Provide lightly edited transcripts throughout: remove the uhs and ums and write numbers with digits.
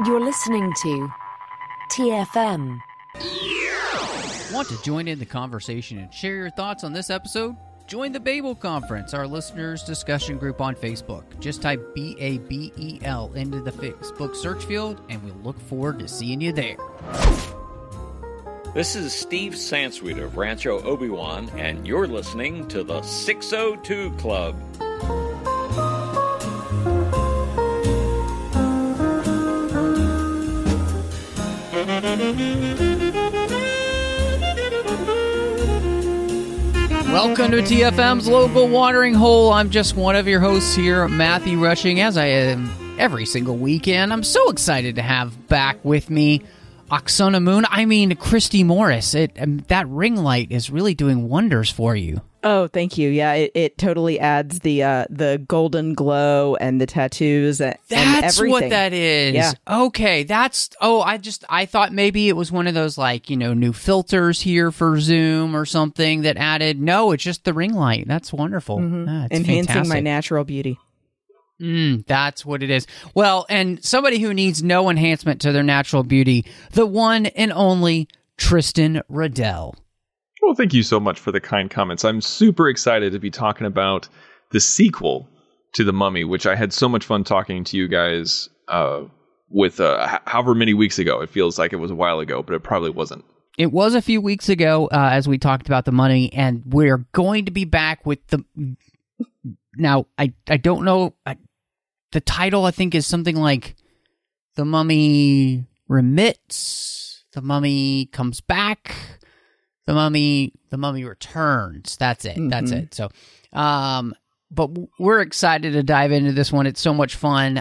You're listening to TFM. Want to join in the conversation and share your thoughts on this episode? Join the Babel Conference, our listeners' discussion group on Facebook. Just type BABEL into the Facebook search field, and we'll look forward to seeing you there. This is Steve Sansweet of Rancho Obi-Wan, and you're listening to the 602 Club. Welcome to TFM's Local Watering Hole. I'm just one of your hosts here, Matthew Rushing, as I am every single weekend. I'm so excited to have back with me Christy Morris. That ring light is really doing wonders for you. Oh, thank you. Yeah, it totally adds the golden glow and the tattoos and That's everything. what that is. Yeah. Okay, I thought maybe it was one of those new filters here for Zoom or something that added. No, it's just the ring light. That's wonderful. Mm-hmm. It's enhancing fantastic. my natural beauty. That's what it is. Well, and somebody who needs no enhancement to their natural beauty, the one and only Tristen Riddell. Well, thank you so much for the kind comments. I'm super excited to be talking about the sequel to The Mummy, which I had so much fun talking to you guys with however many weeks ago. It feels like it was a while ago, but it probably wasn't. It was a few weeks ago as we talked about The Mummy, and we're going to be back with the... Now, I don't know... The title, I think, is something like The Mummy Remits, The Mummy Comes Back, The Mummy Returns. That's it. Mm-hmm. That's it. So, but we're excited to dive into this one. It's so much fun.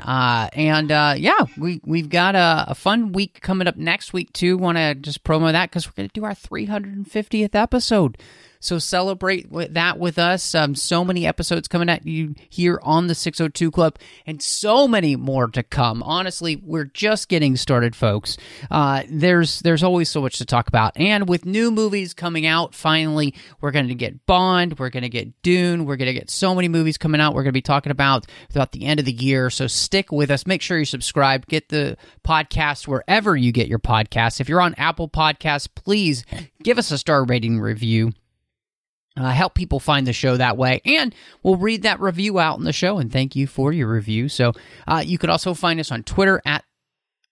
We've got a fun week coming up next week, too. Want to just promo that because we're going to do our 350th episode. So celebrate that with us. So many episodes coming at you here on the 602 Club, and so many more to come. Honestly, we're just getting started, folks. There's always so much to talk about. And with new movies coming out, finally, we're going to get Bond, we're going to get Dune, we're going to get so many movies coming out we're going to be talking about throughout the end of the year. So stick with us. Make sure you subscribe. Get the podcast wherever you get your podcasts. If you're on Apple Podcasts, please give us a star rating review. Help people find the show that way, and we'll read that review out in the show, and thank you for your review. So you can also find us on Twitter at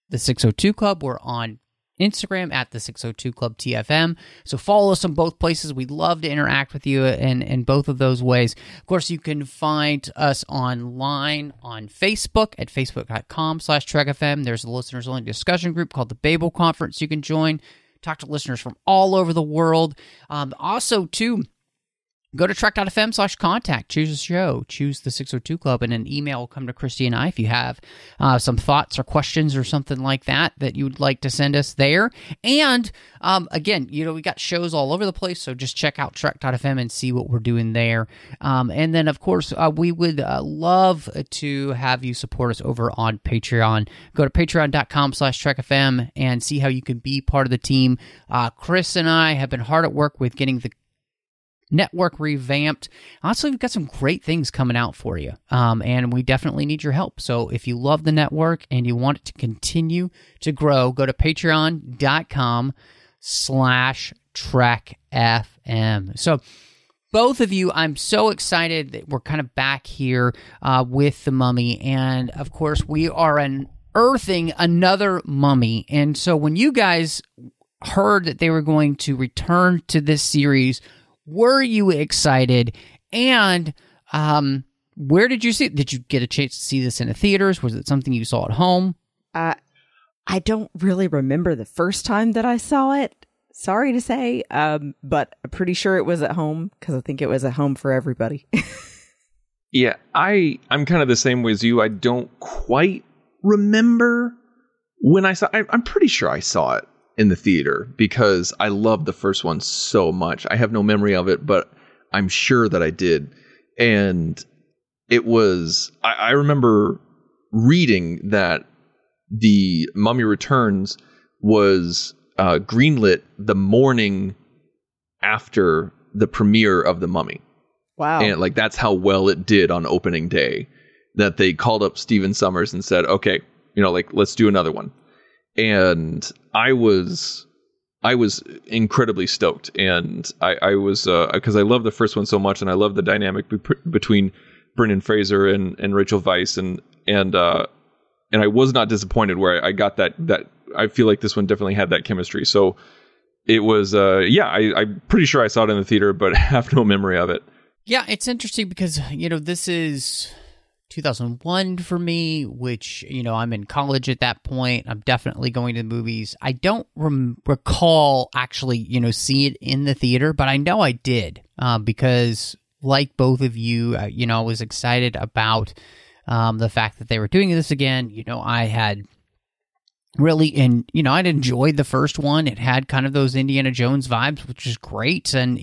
the 602 Club. We're on Instagram at the 602 Club TFM. So follow us on both places. We'd love to interact with you in both of those ways. Of course, you can find us online on Facebook at facebook.com/TrekFM. There's a listeners-only discussion group called the Babel Conference you can join. Talk to listeners from all over the world. Also, too, go to trek.fm/contact, choose a show, choose the 602 Club, and an email will come to Christy and I if you have some thoughts or questions or something like that you would like to send us there. And again, we got shows all over the place, so just check out trek.fm and see what we're doing there. And then, of course, we would love to have you support us over on Patreon. Go to patreon.com/trekfm and see how you can be part of the team. Chris and I have been hard at work with getting the network revamped. Also, we've got some great things coming out for you, and we definitely need your help. So if you love the network and you want it to continue to grow, go to patreon.com/trekfm. So both of you, I'm so excited that we're kind of back here with The Mummy, and of course we are unearthing another mummy. And so when you guys heard that they were going to return to this series, were you excited? And where did you see it? Did you get a chance to see this in the theaters? Was it something you saw at home? I don't really remember the first time that I saw it. Sorry to say, but I'm pretty sure it was at home because I think it was at home for everybody. Yeah, I'm kind of the same way as you. I don't quite remember when I saw it. I'm pretty sure I saw it in the theater because I love the first one so much. I have no memory of it, but I'm sure that I did. And it was, I remember reading that the Mummy Returns was greenlit the morning after the premiere of The Mummy. Wow. And that's how well it did on opening day, that they called up Stephen Sommers and said, okay, like, let's do another one. And I was incredibly stoked. And I was, because I love the first one so much, and I love the dynamic between Brendan Fraser and Rachel Weisz, and I was not disappointed where I got that I feel like this one definitely had that chemistry. So it was, I'm pretty sure I saw it in the theater, but have no memory of it. Yeah, it's interesting because, this is 2001 for me, which, I'm in college at that point. I'm definitely going to the movies. I don't recall actually, seeing it in the theater, but I know I did because like both of you, I was excited about the fact that they were doing this again. I had really, I'd enjoyed the first one. It had kind of those Indiana Jones vibes, which is great. And,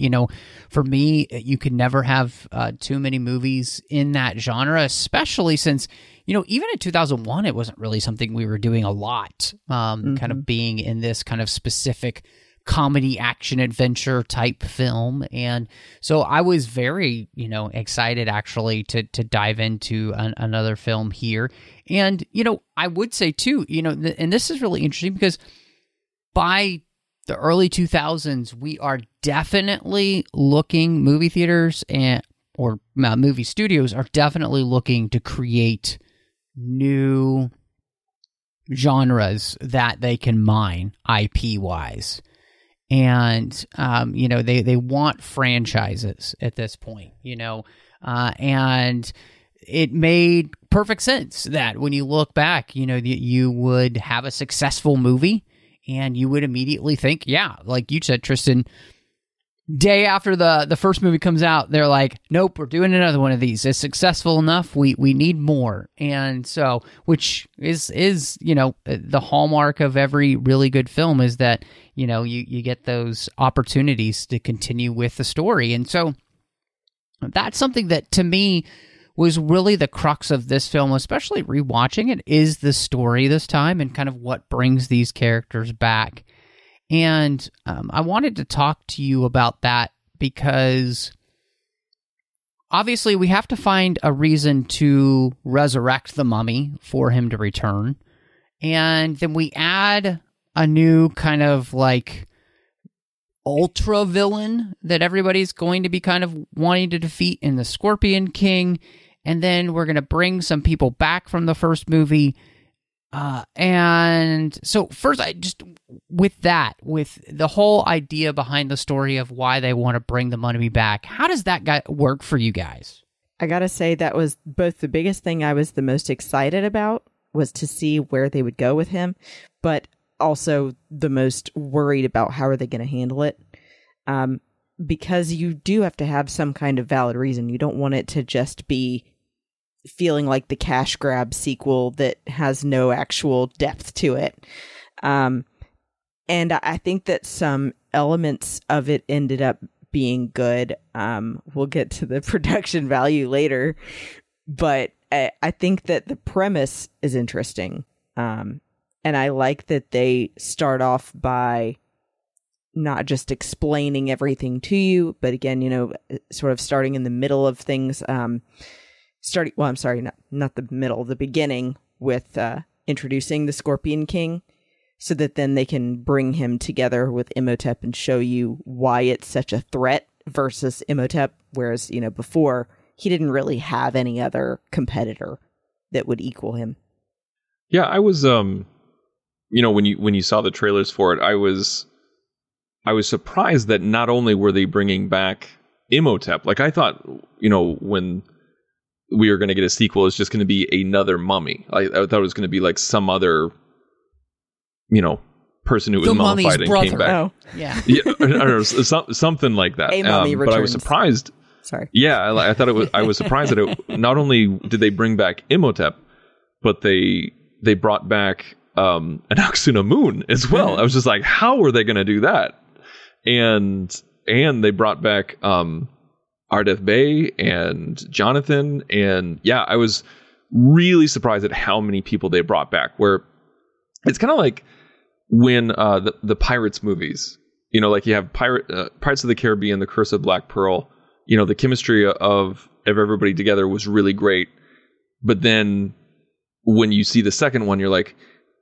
for me, you can never have too many movies in that genre, especially since, even in 2001, it wasn't really something we were doing a lot, kind of being in this kind of specific comedy action adventure type film. And so I was very, excited actually to dive into another film here. And, I would say too, and this is really interesting because by the early 2000s, we are definitely looking, movie theaters or movie studios are definitely looking to create new genres that they can mine IP wise. And, they want franchises at this point, and it made perfect sense that when you look back, you would have a successful movie and you would immediately think, yeah, like you said, Tristan, day after the first movie comes out, they're like, nope, we're doing another one of these. It's successful enough. We need more. And so, which is, the hallmark of every really good film is that, you get those opportunities to continue with the story. And so that's something that to me was really the crux of this film, especially rewatching it, is the story this time and kind of what brings these characters back. And I wanted to talk to you about that because obviously we have to find a reason to resurrect the mummy for him to return. And then we add a new kind of like ultra villain that everybody's going to be kind of wanting to defeat in the Scorpion King. And then we're going to bring some people back from the first movie. And so first, with the whole idea behind the story of why they want to bring the mummy back, how does that work for you guys? I gotta say that was both the biggest thing I was the most excited about was to see where they would go with him, but also the most worried about how are they going to handle it. Because you do have to have some kind of valid reason. You don't want it to just be feeling like the cash grab sequel that has no actual depth to it. And I think that some elements of it ended up being good. We'll get to the production value later, but I think that the premise is interesting. And I like that they start off by not just explaining everything to you, but again, sort of starting in the middle of things, not the middle, the beginning with introducing the Scorpion King, so that then they can bring him together with Imhotep and show you why it's such a threat versus Imhotep, whereas, before he didn't really have any other competitor that would equal him. Yeah, I was, when you saw the trailers for it, I was surprised that not only were they bringing back Imhotep, like I thought, when we were going to get a sequel, it's just going to be another mummy. I thought it was going to be like some other, person who was mummified and came back. Oh, yeah. Yeah, I don't know, something like that. A mummy returns. But I was surprised. Sorry. Yeah, I thought I was surprised that it, not only did they bring back Imhotep, but they brought back Anck-su-namun as well. I was just like, how are they going to do that? And they brought back Ardeth Bey and Jonathan, and yeah, I was really surprised at how many people they brought back. Where it's kind of like when the Pirates movies, like you have Pirates of the Caribbean, The Curse of Black Pearl. The chemistry of everybody together was really great, but then when you see the second one, you're like,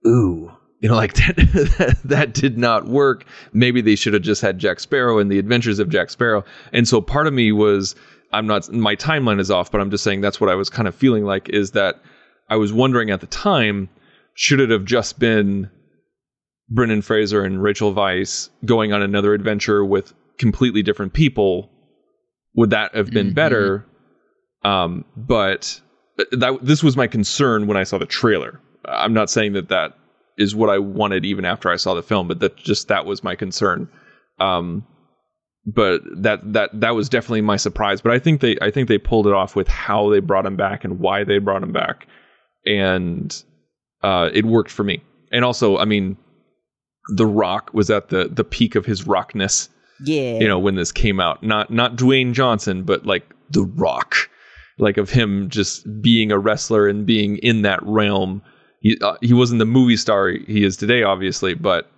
ooh, like that did not work. Maybe they should have just had Jack Sparrow and the Adventures of Jack Sparrow. And so part of me was, my timeline is off, but I'm just saying that's what I was kind of feeling like, is that I was wondering at the time, should it have just been Brendan Fraser and Rachel Weisz going on another adventure with completely different people? Would that have been better? But this was my concern when I saw the trailer. I'm not saying that is what I wanted even after I saw the film, but that was my concern. But that was definitely my surprise. But I think they pulled it off with how they brought him back and why they brought him back, and it worked for me. And also, I mean, The Rock was at the peak of his rockness. Yeah, when this came out, not Dwayne Johnson, but like The Rock, like of him just being a wrestler and being in that realm. He wasn't the movie star he is today, obviously, but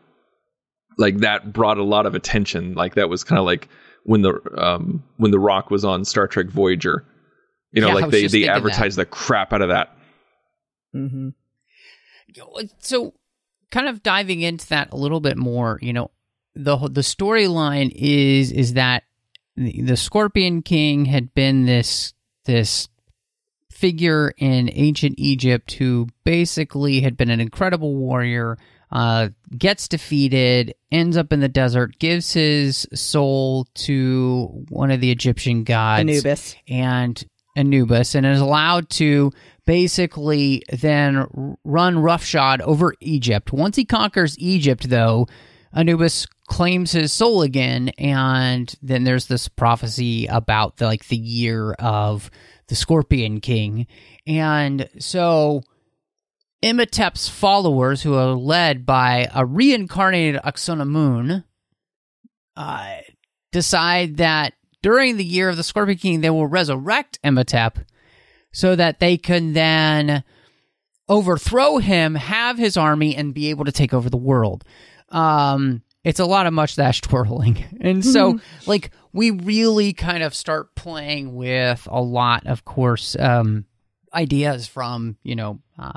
like that brought a lot of attention. Like that was kind of like when the Rock was on Star Trek Voyager. Like they advertised the crap out of that. Mm-hmm. So, kind of diving into that a little bit more, the storyline is that the Scorpion King had been this figure in ancient Egypt who basically had been an incredible warrior, gets defeated, ends up in the desert, gives his soul to one of the Egyptian gods, Anubis, and is allowed to basically then run roughshod over Egypt. Once he conquers Egypt, though, Anubis claims his soul again, and then there's this prophecy about the year of the Scorpion King. And so Imhotep's followers, who are led by a reincarnated Aksunamun, decide that during the year of the Scorpion King, they will resurrect Imhotep so that they can then overthrow him, have his army, and be able to take over the world. It's a lot of mustache twirling. And so, we really kind of start playing with a lot, of course, ideas from,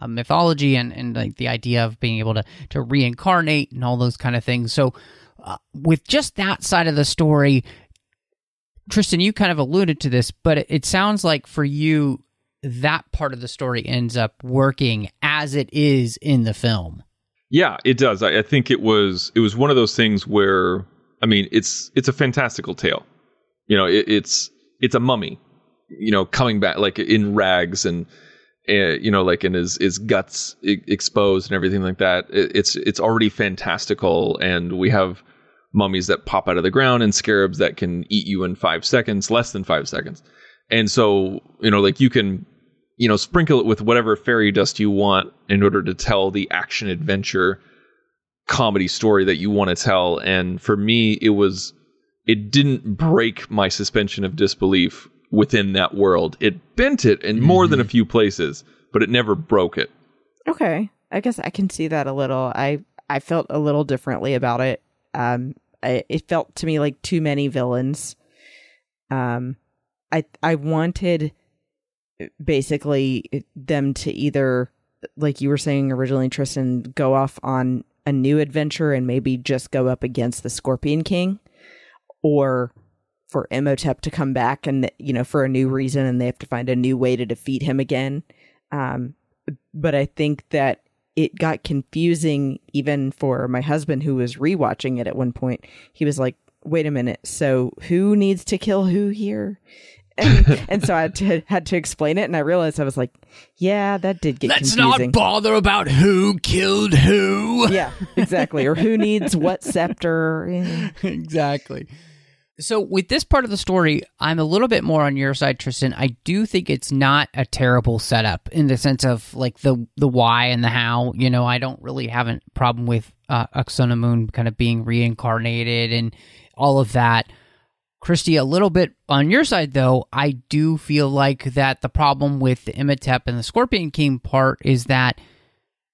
mythology and the idea of being able to reincarnate and all those kind of things. So with just that side of the story, Tristan, you kind of alluded to this, but it sounds like for you, that part of the story ends up working as it is in the film. Yeah, it does. I think it was one of those things where, I mean, it's a fantastical tale. It's a mummy, coming back like in rags and like in his guts exposed and everything like that. It's already fantastical, and we have mummies that pop out of the ground and scarabs that can eat you in 5 seconds, less than 5 seconds. And so, you can sprinkle it with whatever fairy dust you want in order to tell the action adventure comedy story that you want to tell. And for me, it didn't break my suspension of disbelief within that world. It bent it in more than a few places, but it never broke it. Okay. I guess I can see that a little. I felt a little differently about it. It felt to me like too many villains. I wanted basically them to either, like you were saying originally, Tristan, go off on a new adventure and maybe just go up against the Scorpion King, or for Imhotep to come back and, for a new reason, and they have to find a new way to defeat him again. But I think that it got confusing even for my husband, who was rewatching it at one point. He was like, wait a minute, so who needs to kill who here? And so I had to explain it, and I realized I was like, yeah, that did get confusing. Let's not bother about who killed who. Yeah, exactly. Or who needs what scepter. Exactly. So with this part of the story, I'm a little bit more on your side, Tristan. I do think it's not a terrible setup in the sense of like the why and the how. I don't really have a problem with Aksunamun kind of being reincarnated and all of that. Christy, a little bit on your side, though, I do feel like that the problem with the Imhotep and the Scorpion King part is that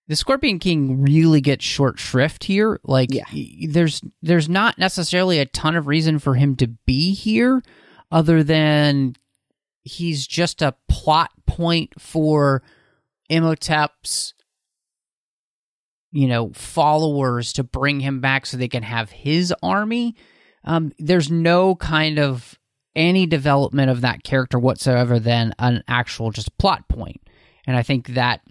the Scorpion King really gets short shrift here. Like, there's not necessarily a ton of reason for him to be here other than he's just a plot point for Imhotep's, followers to bring him back so they can have his army. There's no kind of any development of that character whatsoever than an actual just plot point. And I think that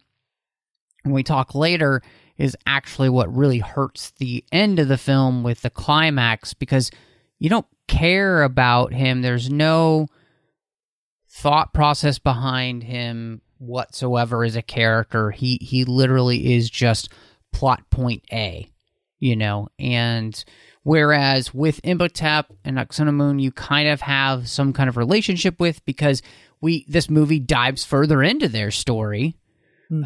when we talk later is actually what really hurts the end of the film with the climax, because you don't care about him. There's no thought process behind him whatsoever as a character. He literally is just plot point A, and whereas with Imhotep and Anck-su-namun, you kind of have some kind of relationship with, because this movie dives further into their story.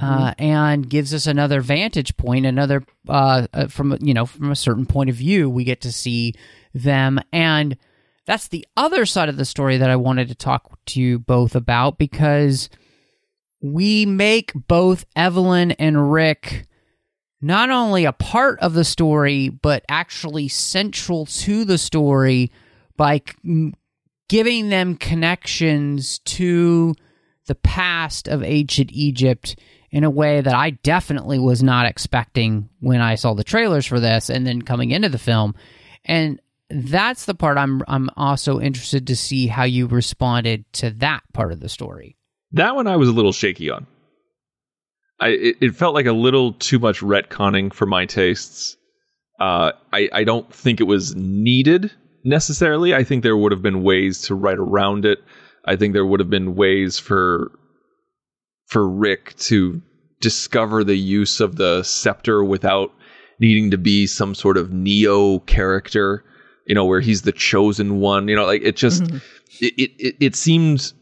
And gives us another vantage point, another from a certain point of view, we get to see them. And that's the other side of the story that I wanted to talk to you both about, because we make both Evelyn and Rick not only a part of the story, but actually central to the story by giving them connections to the past of ancient Egypt in a way that I definitely was not expecting when I saw the trailers for this and then coming into the film. And that's the part I'm also interested to see how you responded to that part of the story. That one I was a little shaky on. It felt like a little too much retconning for my tastes. I don't think it was needed necessarily. I think there would have been ways to write around it. I think there would have been ways for Rick to discover the use of the scepter without needing to be some sort of Neo character, where he's the chosen one. It just it seemed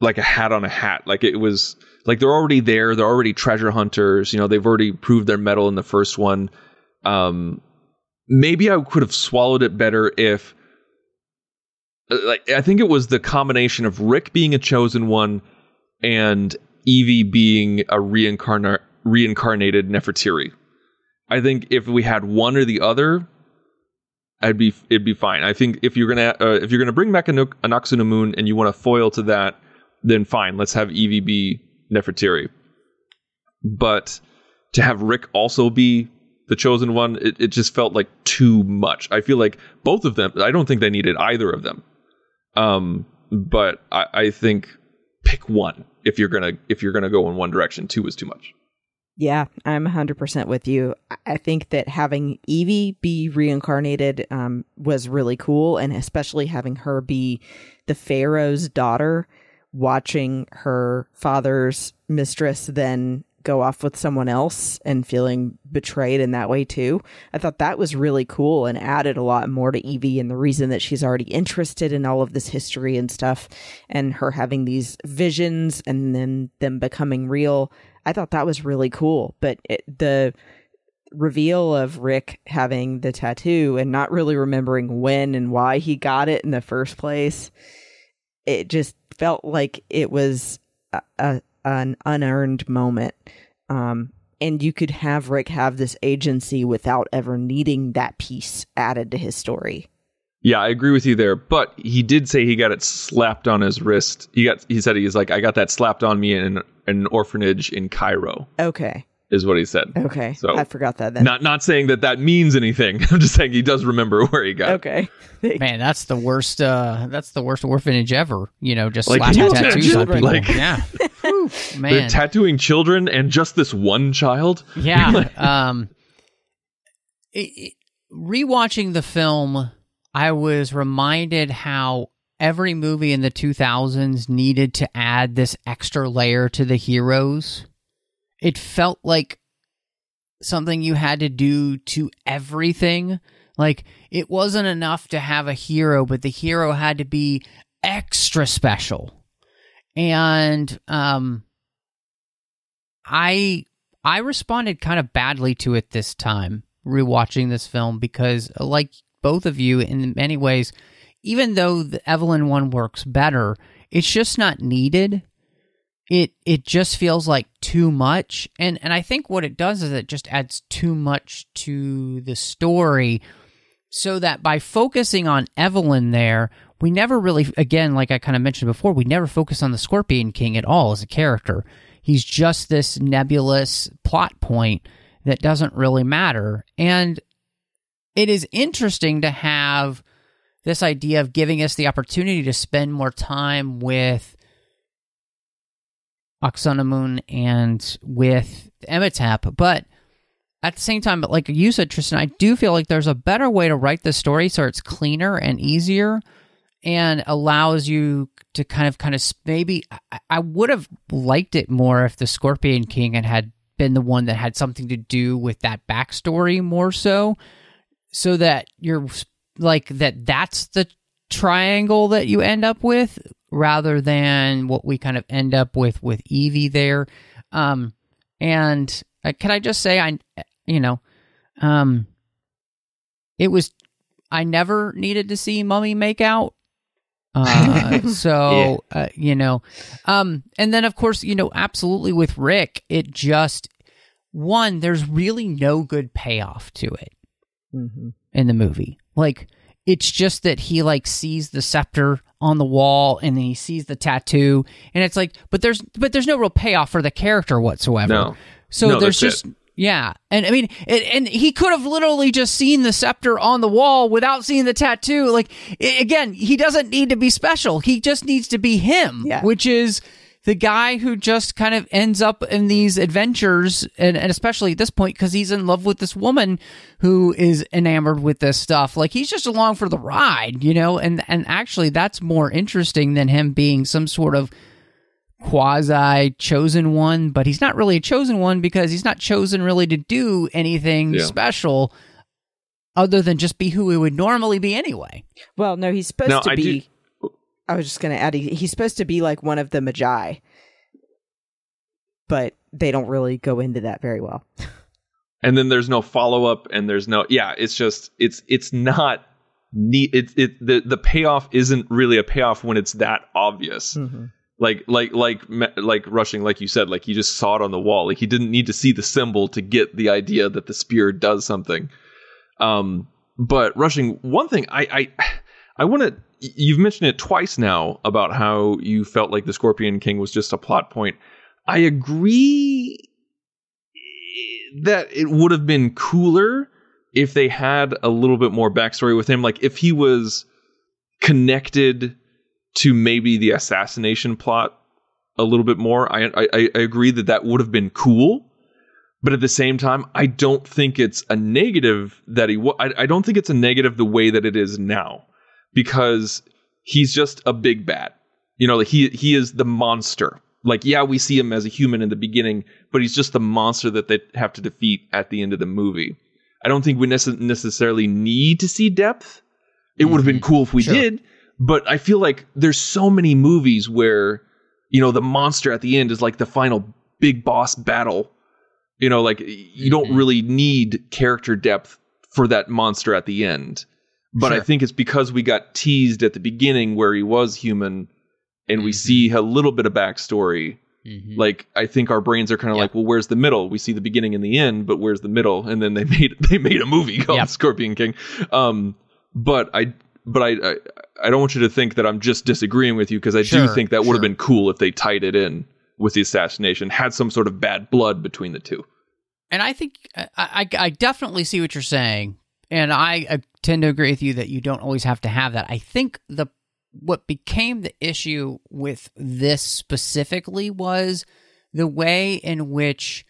like a hat on a hat. Like it was like they're already there. They're already treasure hunters. They've already proved their mettle in the first one. Maybe I could have swallowed it better if, I think it was the combination of Rick being a chosen one and Evie being a reincarnated Nefertiti. I think if we had one or the other, it'd be fine. I think if you're gonna bring back Anck-su-namun and you want to foil to that, then fine. Let's have Evie be Nefertiti. But to have Rick also be the chosen one, it just felt like too much. I feel like both of them. I don't think they needed either of them. But I think pick one if you're gonna go in one direction. Two is too much. Yeah, I'm 100% with you. I think that having Evie be reincarnated was really cool, and especially having her be the Pharaoh's daughter, watching her father's mistress then go off with someone else and feeling betrayed in that way too. I thought that was really cool and added a lot more to Evie and the reason that she's already interested in all of this history and stuff, and her having these visions and then them becoming real. I thought that was really cool. But the reveal of Rick having the tattoo and not really remembering when and why he got it in the first place, it just felt like it was an unearned moment. And you could have Rick have this agency without ever needing that piece added to his story. Yeah, I agree with you there. But he did say he got it slapped on his wrist. He said he's like, I got that slapped on me in an orphanage in Cairo. Okay. Is what he said. Okay. So I forgot that then. Not saying that means anything. I'm just saying he does remember where he got it. Okay. Man, that's the worst orphanage ever. Just like, slapping tattoos on people. Like, yeah. Whew, man. They're tattooing children and just this one child? Yeah. Rewatching the film, I was reminded how every movie in the 2000s needed to add this extra layer to the heroes. It felt like something you had to do to everything. Like, it wasn't enough to have a hero, but the hero had to be extra special. And I responded kind of badly to it this time, rewatching this film, because like both of you, in many ways, even though the Evelyn one works better, it's just not needed. It just feels like too much. And I think what it does is it just adds too much to the story, so that by focusing on Evelyn there, we never really, again, like I kind of mentioned before, we never focus on the Scorpion King at all as a character. He's just this nebulous plot point that doesn't really matter. And it is interesting to have this idea of giving us the opportunity to spend more time with Oxunamun and with Emetep, but at the same time, like you said, Tristan, I do feel like there's a better way to write the story so it's cleaner and easier and allows you to kind of maybe I would have liked it more if the Scorpion King had been the one that had something to do with that backstory more so that you're like that's the triangle that you end up with rather than what we kind of end up with Evie there. And can I just say I never needed to see Mummy make out. And then of course, absolutely with Rick, it just, there's really no good payoff to it in the movie. Like, it's just that he like sees the scepter on the wall and then he sees the tattoo and it's like, but there's no real payoff for the character whatsoever. No. So there's just, yeah. And I mean, and he could have literally just seen the scepter on the wall without seeing the tattoo. Like, again, he doesn't need to be special. He just needs to be him, which is the guy who just kind of ends up in these adventures. And especially at this point, because he's in love with this woman who is enamored with this stuff. Like, he's just along for the ride, and actually that's more interesting than him being some sort of quasi chosen one, but he's not really a chosen one because he's not chosen really to do anything special other than just be who he would normally be anyway. Well, no, he's supposed to be. I was just going to add, he's supposed to be like one of the Magi, but they don't really go into that very well. And then there's no follow up, and there's no, it's just it's not neat. The payoff isn't really a payoff when it's that obvious. Mm-hmm. Like Rushing, like you said, like he just saw it on the wall. Like he didn't need to see the symbol to get the idea that the spear does something. But Rushing, one thing I want to, you've mentioned it twice now about how you felt like the Scorpion King was just a plot point. I agree that it would have been cooler if they had a little bit more backstory with him. Like if he was connected to maybe the assassination plot a little bit more. I agree that would have been cool. But at the same time, I don't think it's a negative that I don't think it's a negative the way that it is now. Because he's just a big bad. Like he is the monster. Like, yeah, we see him as a human in the beginning, but he's just the monster that they have to defeat at the end of the movie. I don't think we necessarily need to see depth. It would have been cool if we did, but I feel like there's so many movies where, the monster at the end is like the final big boss battle. Like you don't really need character depth for that monster at the end. But I think it's because we got teased at the beginning where he was human and we see a little bit of backstory. Mm-hmm. Like, I think our brains are kind of like, well, where's the middle? We see the beginning and the end, but where's the middle? And then they made a movie called Scorpion King. But I don't want you to think that I'm just disagreeing with you, because I do think that would have been cool if they tied it in with the assassination, had some sort of bad blood between the two. And I think I definitely see what you're saying. And I tend to agree with you that you don't always have to have that. I think what became the issue with this specifically was the way in which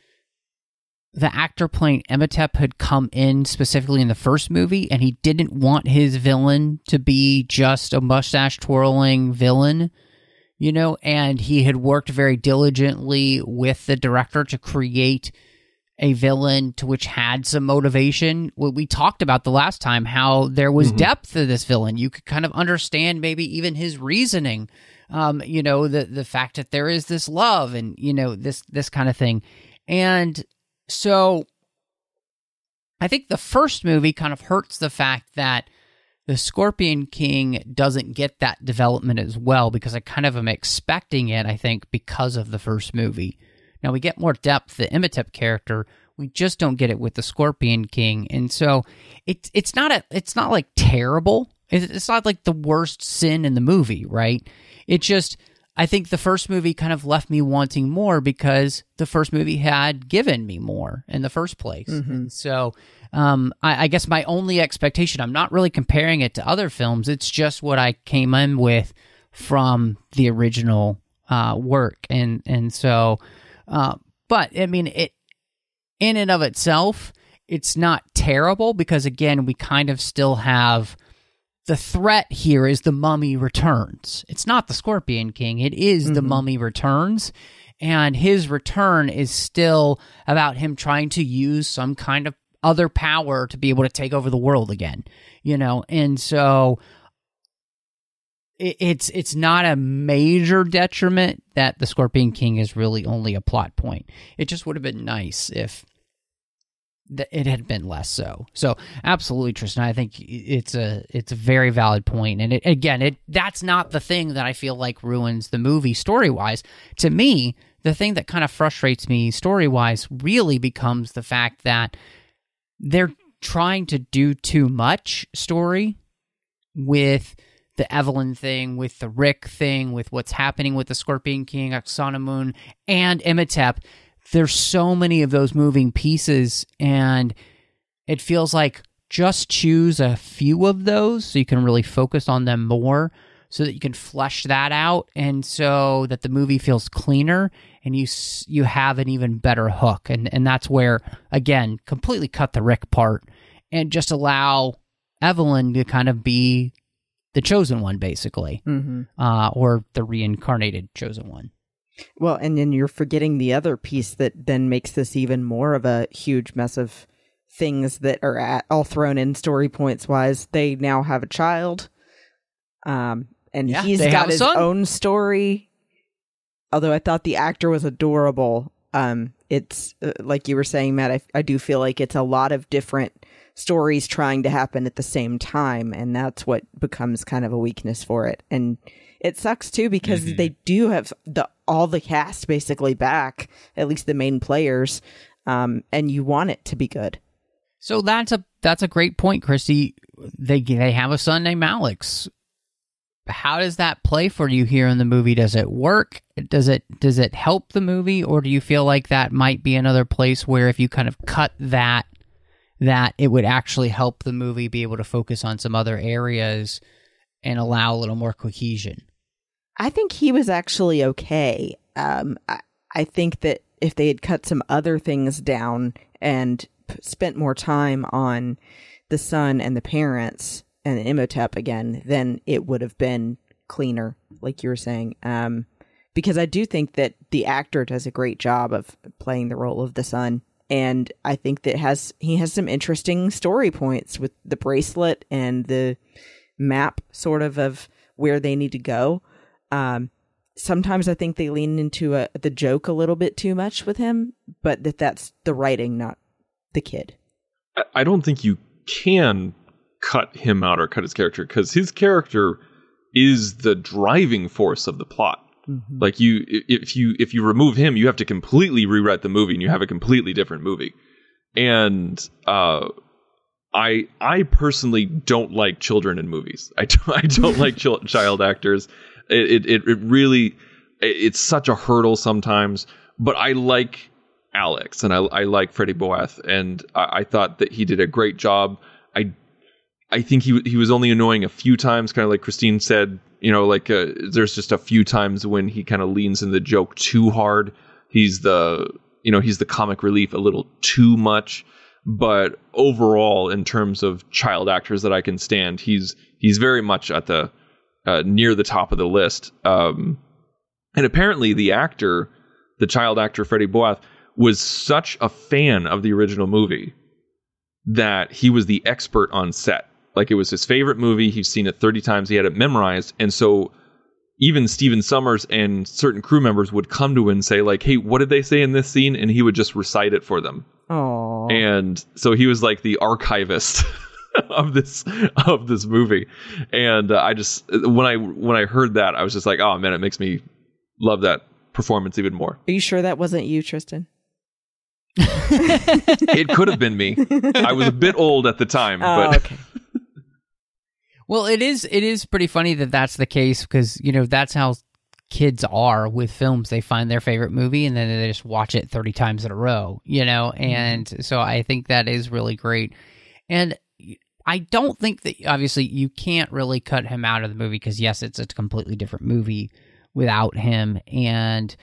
the actor playing Emetep had come in specifically in the first movie, and he didn't want his villain to be just a mustache-twirling villain, and he had worked very diligently with the director to create a villain to which had some motivation. We talked about the last time how there was depth to this villain. You could kind of understand maybe even his reasoning, the fact that there is this love and, this kind of thing. And so I think the first movie kind of hurts the fact that the Scorpion King doesn't get that development as well, because I kind of am expecting it, I think, because of the first movie. Now, we get more depth, the Emetep character, we just don't get it with the Scorpion King. And so it's not like terrible. It's not like the worst sin in the movie, right? It just, I think the first movie kind of left me wanting more because the first movie had given me more in the first place. And so I guess my only expectation, I'm not really comparing it to other films. It's just what I came in with from the original work. And so, but I mean, it in and of itself, it's not terrible because, again, we kind of still have the threat here is the Mummy Returns. It's not the Scorpion King. It is the Mummy Returns. And his return is still about him trying to use some kind of other power to be able to take over the world again, you know? And so it's not a major detriment that the Scorpion King is really only a plot point. It just would have been nice if it had been less so. So absolutely, Tristan, I think it's a very valid point. And that's not the thing that I feel like ruins the movie story-wise. To me, the thing that kind of frustrates me story-wise really becomes the fact that they're trying to do too much story with the Evelyn thing, with the Rick thing, with what's happening with the Scorpion King, Oksana and Imhotep. There's so many of those moving pieces, and it feels like just choose a few of those so you can really focus on them more so that you can flesh that out and so that the movie feels cleaner and you have an even better hook. And that's where, again, completely cut the Rick part and just allow Evelyn to kind of be the chosen one, basically, or the reincarnated chosen one. Well, and then you're forgetting the other piece that then makes this even more of a huge mess of things that are all thrown in story points wise. They now have a child, and he's got his own story. Although I thought the actor was adorable, it's like you were saying, Matt, I do feel like it's a lot of different stories trying to happen at the same time, and that's what becomes kind of a weakness for it. And it sucks too because they do have all the cast basically back, at least the main players, and you want it to be good. So that's a great point, Christy. They have a son named Alex. How does that play for you here in the movie? Does it work? Does it help the movie, or do you feel like that might be another place where if you kind of cut that it would actually help the movie be able to focus on some other areas and allow a little more cohesion? I think he was actually okay. I think that if they had cut some other things down and spent more time on the son and the parents and Imhotep again, then it would have been cleaner, like you were saying. Because I do think that the actor does a great job of playing the role of the son. And I think that he has some interesting story points with the bracelet and the map sort of where they need to go. Sometimes I think they lean into the joke a little bit too much with him, but that's the writing, not the kid. I don't think you can cut him out or cut his character, because his character is the driving force of the plot. Like if you remove him, you have to completely rewrite the movie and you have a completely different movie. And I personally don't like children in movies. I don't like child actors. It really, it's such a hurdle sometimes, but I like Alex and I like Freddie Boath, and I thought that he did a great job. I think he was only annoying a few times, kind of like Christine said, there's just a few times when he kind of leans in the joke too hard. He's the comic relief a little too much, but overall, in terms of child actors that I can stand, he's very much at the near the top of the list. And apparently the child actor, Freddie Boath, was such a fan of the original movie that he was the expert on set. Like, it was his favorite movie. He's seen it 30 times. He had it memorized. And so even Stephen Sommers and certain crew members would come to him and say, like, hey, what did they say in this scene? And he would just recite it for them. Aww. And so he was like the archivist of this movie. And I just, when I heard that, I was just like, oh man, it makes me love that performance even more. Are you sure that wasn't you, Tristan? It could have been me. I was a bit old at the time, but okay. Well, it is pretty funny that that's the case, because that's how kids are with films. They find their favorite movie and then they just watch it 30 times in a row, and so I think that is really great. And I don't think that, obviously, you can't really cut him out of the movie because, yes, it's a completely different movie without him. And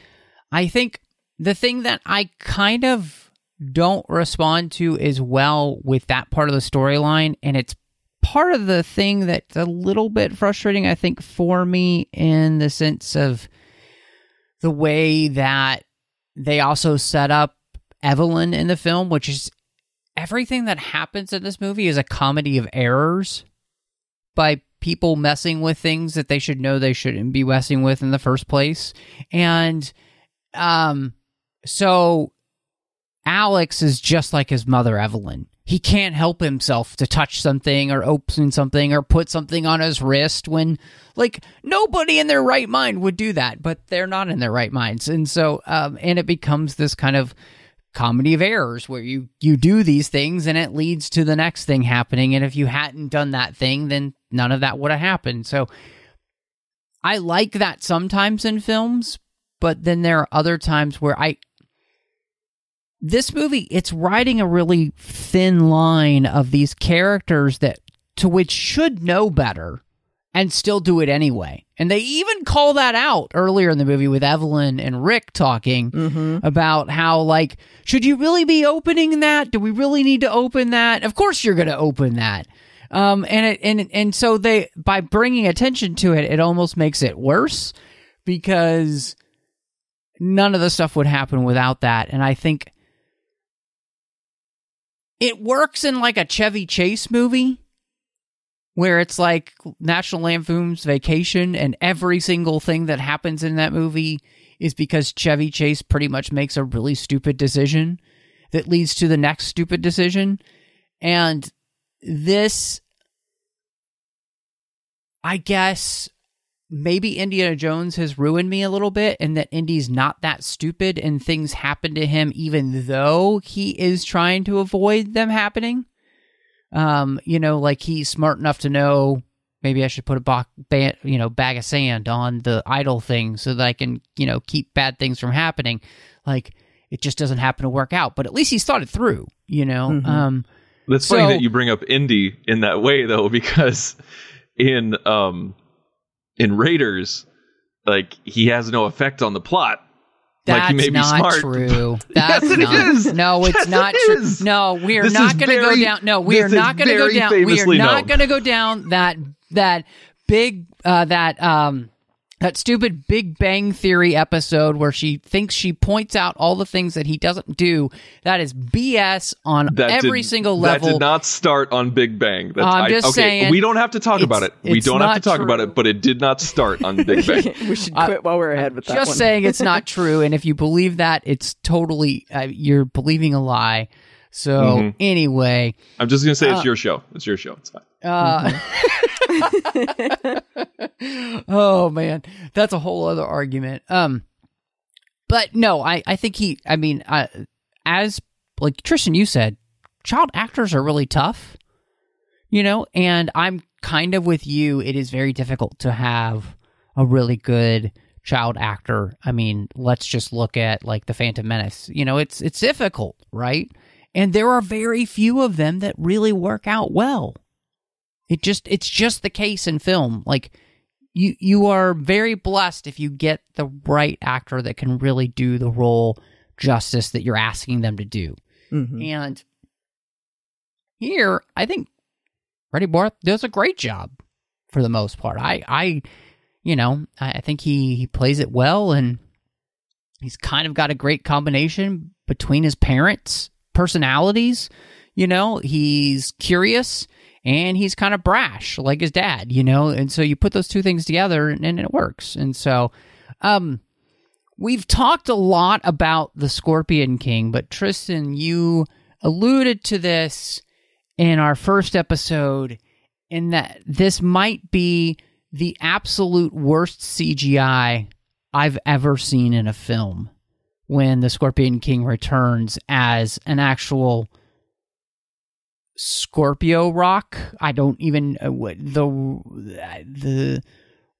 I think the thing that I kind of don't respond to as well with that part of the storyline, and it's part of the thing that's a little bit frustrating, I think, for me, in the sense of the way that they also set up Evelyn in the film, which is everything that happens in this movie is a comedy of errors by people messing with things that they should know they shouldn't be messing with in the first place. And so Alex is just like his mother, Evelyn. He can't help himself to touch something or open something or put something on his wrist when, like, nobody in their right mind would do that, but they're not in their right minds. And so, and it becomes this kind of comedy of errors where you do these things and it leads to the next thing happening. And if you hadn't done that thing, then none of that would have happened. So I like that sometimes in films, but then there are other times where this movie, it's riding a really thin line of these characters that to which should know better and still do it anyway. And they even call that out earlier in the movie with Evelyn and Rick talking about how, like, should you really be opening that? Do we really need to open that? Of course you're going to open that. And so they, by bringing attention to it, it almost makes it worse because none of the stuff would happen without that. And I think it works in like a Chevy Chase movie where it's like National Lampoon's Vacation and every single thing that happens in that movie is because Chevy Chase pretty much makes a really stupid decision that leads to the next stupid decision. And this, I guess, maybe Indiana Jones has ruined me a little bit, and that Indy's not that stupid and things happen to him even though he is trying to avoid them happening. Like he's smart enough to know maybe I should put a bag of sand on the idle thing so that I can, keep bad things from happening. Like, it just doesn't happen to work out, but at least he's thought it through, That's funny that you bring up Indy in that way, though, because in Raiders, like, he has no effect on the plot. That's like, he may be smart. True. That's yes, not it is. No, it's yes, not true. No, we are not going to go down. No, we are not going to go down. We are not going to go down that big that stupid Big Bang Theory episode where she thinks she points out all the things that he doesn't do. That is BS on every single level. That did not start on Big Bang. I'm just saying. We don't have to talk about it. We don't have to talk about it, but it did not start on Big Bang. We should quit while we're ahead with that one. Just saying it's not true, and if you believe that, it's totally, you're believing a lie. So, anyway. I'm just going to say it's your show. It's your show. It's fine. Oh man, that's a whole other argument. But no, I think as like Tristan, you said, child actors are really tough, and I'm kind of with you. It is very difficult to have a really good child actor. I mean, let's just look at like the Phantom Menace. It's difficult, right? And there are very few of them that really work out well. It's just the case in film. Like, you are very blessed if you get the right actor that can really do the role justice that you're asking them to do. And here, I think Freddie Barth does a great job for the most part. I think he plays it well, and he's kind of got a great combination between his parents' personalities. He's curious and he's kind of brash like his dad, and so you put those two things together and it works. And so we've talked a lot about the Scorpion King, but Tristan, you alluded to this in our first episode in that this might be the absolute worst CGI I've ever seen in a film when the Scorpion King returns as an actual Scorpio rock. I don't even the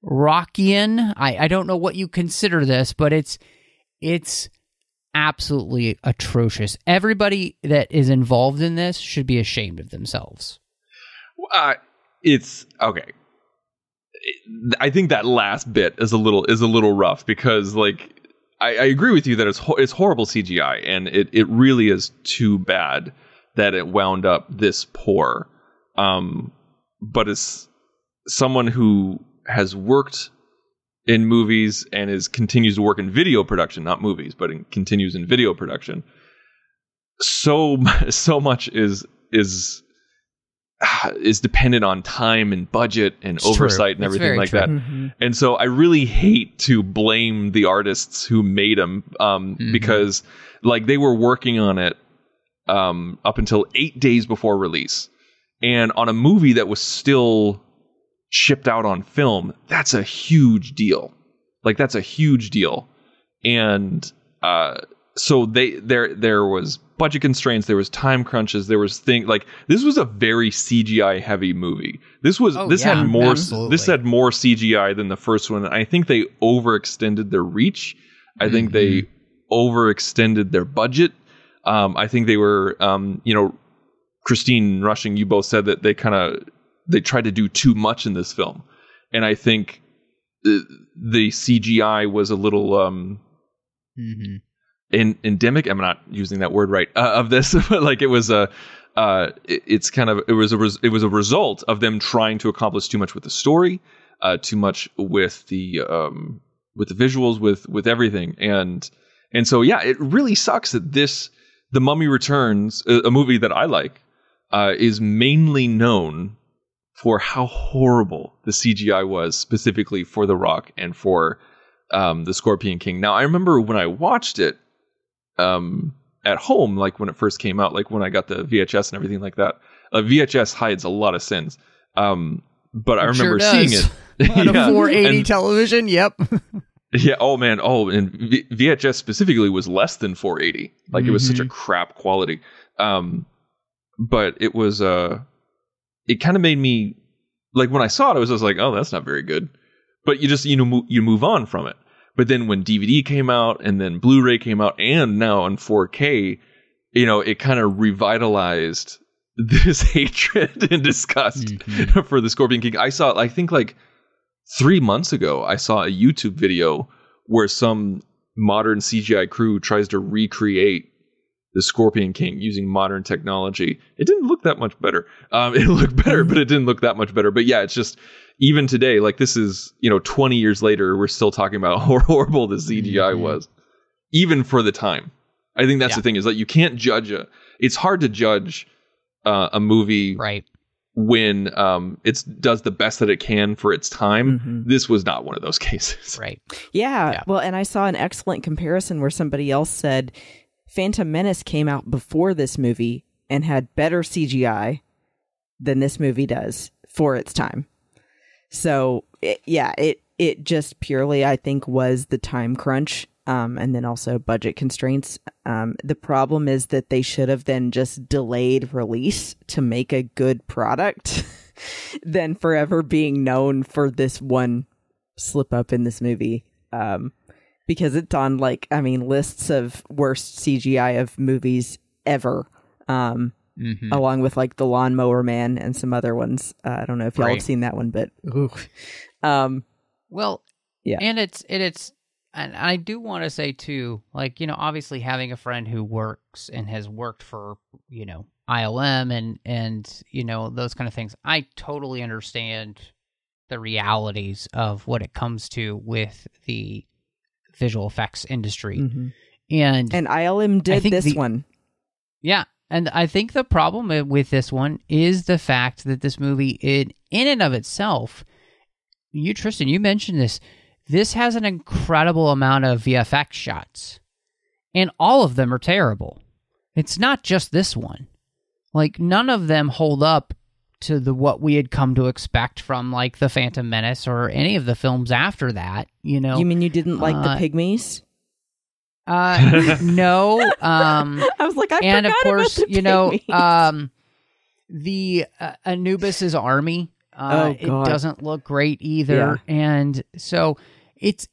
Rockian. I don't know what you consider this, but it's absolutely atrocious. Everybody that is involved in this should be ashamed of themselves. It's okay. I think that last bit is a little rough because, like, I agree with you that it's horrible CGI, and it really is too bad that it wound up this poor. But as someone who has worked in movies and continues to work in video production, not movies, but continues in video production, so much is dependent on time and budget and It's oversight true. and It's everything very like true. that. Mm-hmm. And so I really hate to blame the artists who made them because, like, they were working on it up until 8 days before release. And on a movie that was still shipped out on film, that's a huge deal. Like, that's a huge deal. And so there was budget constraints, there was time crunches, there was this was a very CGI heavy movie. This had more CGI than the first one. I think they overextended their reach. I think they overextended their budget. I think they were Christine, Rushing, you both said that they tried to do too much in this film. And I think the CGI was a little endemic. I'm not using that word right of this, but like it was a result of them trying to accomplish too much with the story, too much with the visuals, with everything, and so yeah, it really sucks that The Mummy Returns, a movie that I like, is mainly known for how horrible the CGI was, specifically for The Rock and for the Scorpion King. Now, I remember when I watched it at home, like when it first came out, like when I got the VHS and everything like that. VHS hides a lot of sins, but I remember seeing it on a 480 television. Yep. Yeah. Oh man. Oh, and VHS specifically was less than 480. Like it was such a crap quality. But it was it kind of made me, like, when I saw it, I was just like, oh, that's not very good. But you just, you move on from it. But then when DVD came out and then Blu-ray came out and now on 4K, it kind of revitalized this hatred and disgust for the Scorpion King. I think like 3 months ago, I saw a YouTube video where some modern CGI crew tries to recreate the Scorpion King using modern technology. It didn't look that much better. It looked better, but it didn't look that much better. But yeah, it's just, even today, like this is, 20 years later, we're still talking about how horrible the CGI was, even for the time. I think that's the thing, is that you can't judge it's hard to judge a movie right when it does the best that it can for its time. This was not one of those cases. right Yeah. Well, and I saw an excellent comparison where somebody else said Phantom Menace came out before this movie and had better CGI than this movie does for its time. So it just purely, I think, was the time crunch, and then also budget constraints. The problem is that they should have then just delayed release to make a good product than forever being known for this one slip up in this movie. Because it's on lists of worst CGI of movies ever. Along with like The Lawnmower Man and some other ones. I don't know if y'all have seen that one, but well, yeah. And it's and I do want to say too, like, obviously having a friend who works and has worked for, ILM and those kind of things, I totally understand the realities of what it comes to with the visual effects industry. And ILM did this one. Yeah. And I think the problem with this one is the fact that this movie, in and of itself, Tristan, you mentioned this has an incredible amount of VFX shots, and all of them are terrible. It's not just this one. Like, none of them hold up to what we had come to expect from, like, The Phantom Menace or any of the films after that, You mean you didn't like the Pygmies? No. I was like, and of course, about the Pygmies. The Anubis's army God. It doesn't look great either. Yeah. And so it's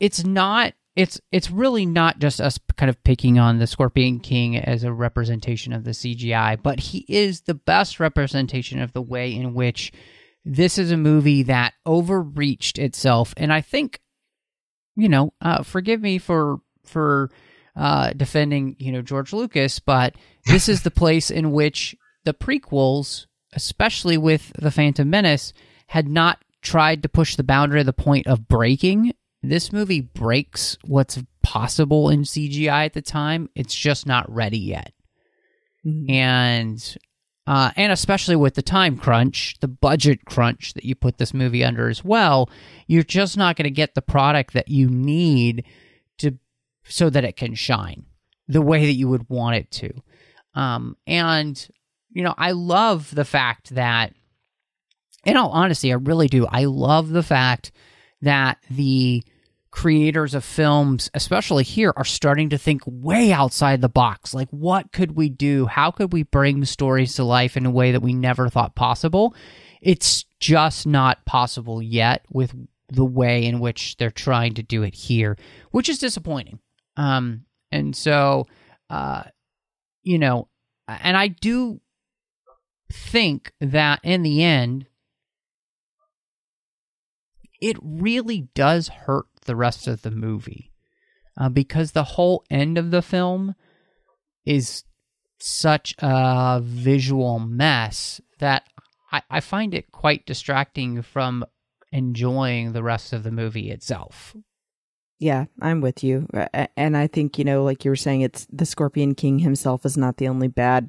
really not just us kind of picking on the Scorpion King as a representation of the CGI, but he is the best representation of the way in which this is a movie that overreached itself. And I think, forgive me for defending, George Lucas, but this is the place in which the prequels, especially with The Phantom Menace, had not tried to push the boundary to the point of breaking. This movie breaks what's possible in CGI at the time. It's just not ready yet. Mm-hmm. And especially with the time crunch, the budget crunch that you put this movie under as well, you're just not going to get the product that you need so that it can shine the way that you would want it to. I love the fact that, in all honesty, I really do. I love the fact that the creators of films, especially here, are starting to think way outside the box. Like, what could we do? How could we bring stories to life in a way that we never thought possible? It's just not possible yet with the way in which they're trying to do it here, which is disappointing. And so, and I do think that in the end, it really does hurt the rest of the movie because the whole end of the film is such a visual mess that I find it quite distracting from enjoying the rest of the movie itself. Yeah, I'm with you. And I think, like you were saying, it's the Scorpion King himself is not the only bad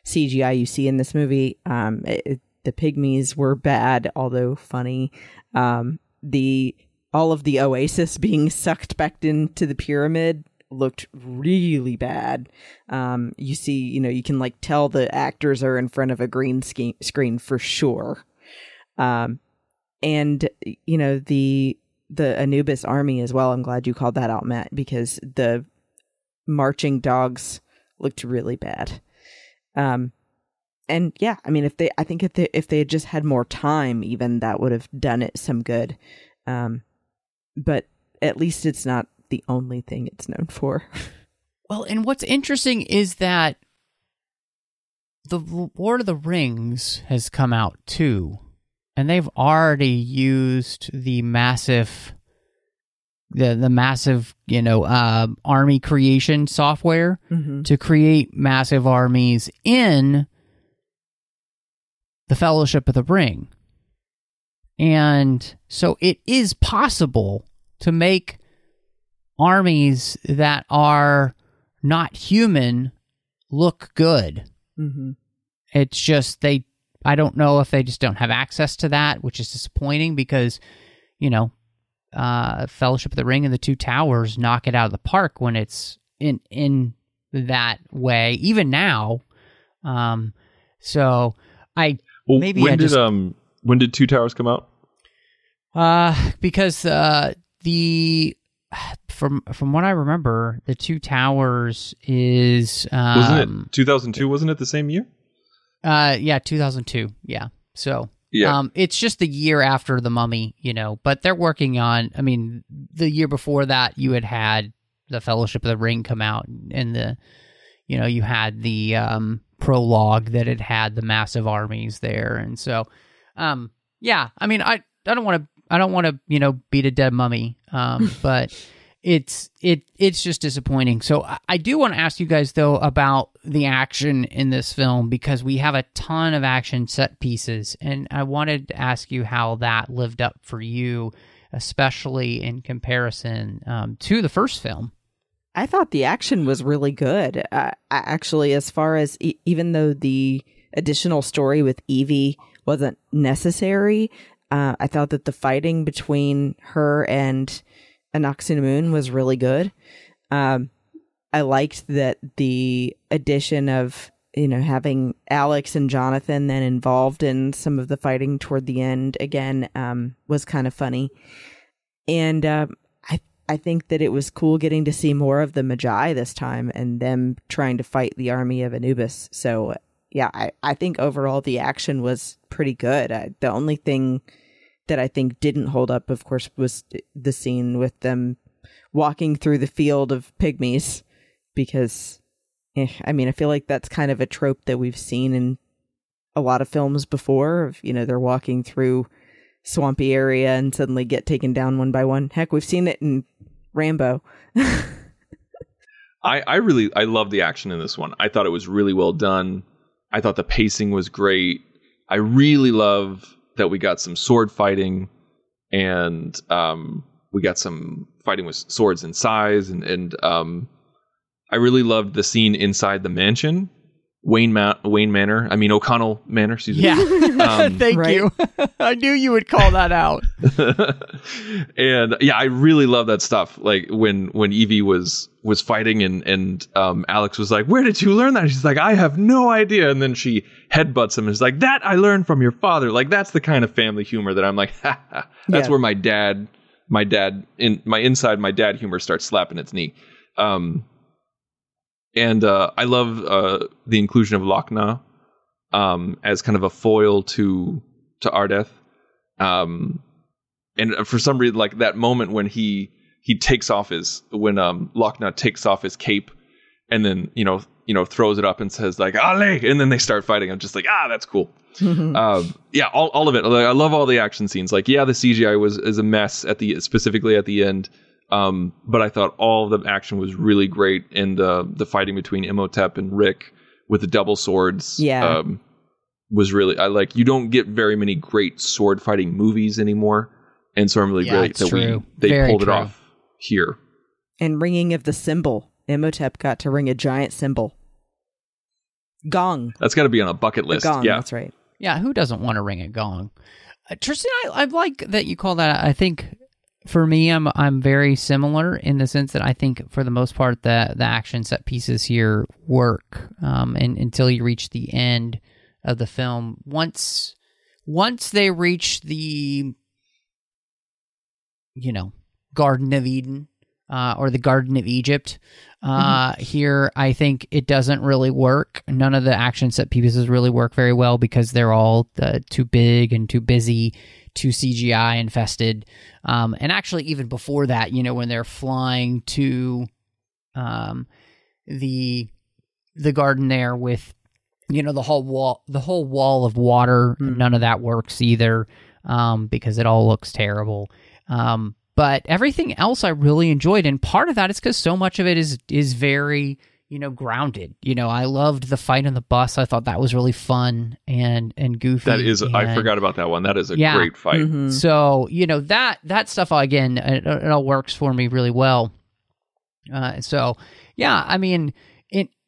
CGI you see in this movie. The pygmies were bad, although funny. All of the Oasis being sucked back into the pyramid looked really bad. You see, you can like tell the actors are in front of a green screen for sure. And the Anubis army as well. I'm glad you called that out, Matt, because the marching dogs looked really bad. And yeah, I mean, if they had just had more time, even that would have done it some good. But at least it's not the only thing it's known for. Well, and what's interesting is that the Lord of the Rings has come out too, and they've already used the massive, army creation software to create massive armies in the Fellowship of the Ring. And so it is possible to make armies that are not human look good. Mm-hmm. It's just I don't know if they just don't have access to that, which is disappointing because, Fellowship of the Ring and the Two Towers knock it out of the park when it's in that way, even now. When did Two Towers come out? Because from what I remember, the Two Towers is wasn't it 2002? Wasn't it the same year? Yeah, 2002. Yeah. So it's just the year after The Mummy, but they're working on. I mean, the year before that, you had the Fellowship of the Ring come out, and you had the prologue that had the massive armies there, and so. Yeah, I mean, I don't want to, beat a dead mummy. But it's just disappointing. So I do want to ask you guys though about the action in this film because we have a ton of action set pieces, and I wanted to ask you how that lived up for you, especially in comparison to the first film. I thought the action was really good. Actually, as far as even though the additional story with Evie wasn't necessary, I thought that the fighting between her and Anck-su-namun was really good. I liked that the addition of having Alex and Jonathan then involved in some of the fighting toward the end again was kind of funny. And I think that it was cool getting to see more of the Magi this time and them trying to fight the army of Anubis. So yeah, I think overall the action was pretty good. The only thing that I think didn't hold up, of course, was the scene with them walking through the field of pygmies, because I mean, I feel like that's kind of a trope that we've seen in a lot of films before. Of, they're walking through swampy area and suddenly get taken down one by one. Heck, we've seen it in Rambo. I love the action in this one. I thought it was really well done. I thought the pacing was great. I really love that we got some sword fighting, and we got some fighting with swords and sais, and I really loved the scene inside the mansion, Wayne Manor. I mean O'Connell Manor. Excuse me. Yeah, thank you. I knew you would call that out. And yeah, I really love that stuff. Like when Evie was fighting, and Alex was like, "Where did you learn that?" She's like, "I have no idea." And then she headbutts him and is like, "That I learned from your father." Like that's the kind of family humor that I'm like, ha, ha. That's where my dad inside my dad humor starts slapping its knee. And I love the inclusion of Lochna as kind of a foil to Ardeth. And for some reason, like that moment when he takes off Lochna takes off his cape and then throws it up and says like "Ale," and then they start fighting. I'm just like, that's cool. Yeah, all of it. Like, I love all the action scenes. Like, yeah, the CGI is a mess specifically at the end. But I thought all of the action was really great, and the fighting between Imhotep and Rick with the double swords was really, you don't get very many great sword fighting movies anymore, and so I'm really great that they pulled it off here. And ringing of the cymbal. Imhotep got to ring a giant cymbal. Gong. That's got to be on a bucket list. Gong, yeah, that's right. Yeah, who doesn't want to ring a gong? Tristan, I like that you call that. I think for me, I'm very similar in the sense that I think for the most part the action set pieces here work, and until you reach the end of the film. Once they reach the Garden of Eden or the Garden of Egypt, here I think it doesn't really work. None of the action set pieces really work very well because they're all too big and too busy, too CGI infested. And actually, even before that, when they're flying to the garden there with the whole wall of water, none of that works either, because it all looks terrible. But everything else I really enjoyed, and part of that is because so much of it is very grounded. I loved the fight on the bus. I thought that was really fun and goofy. That is, I forgot about that one. That is a great fight. Mm-hmm. So that stuff again, it all works for me really well. So yeah, I mean,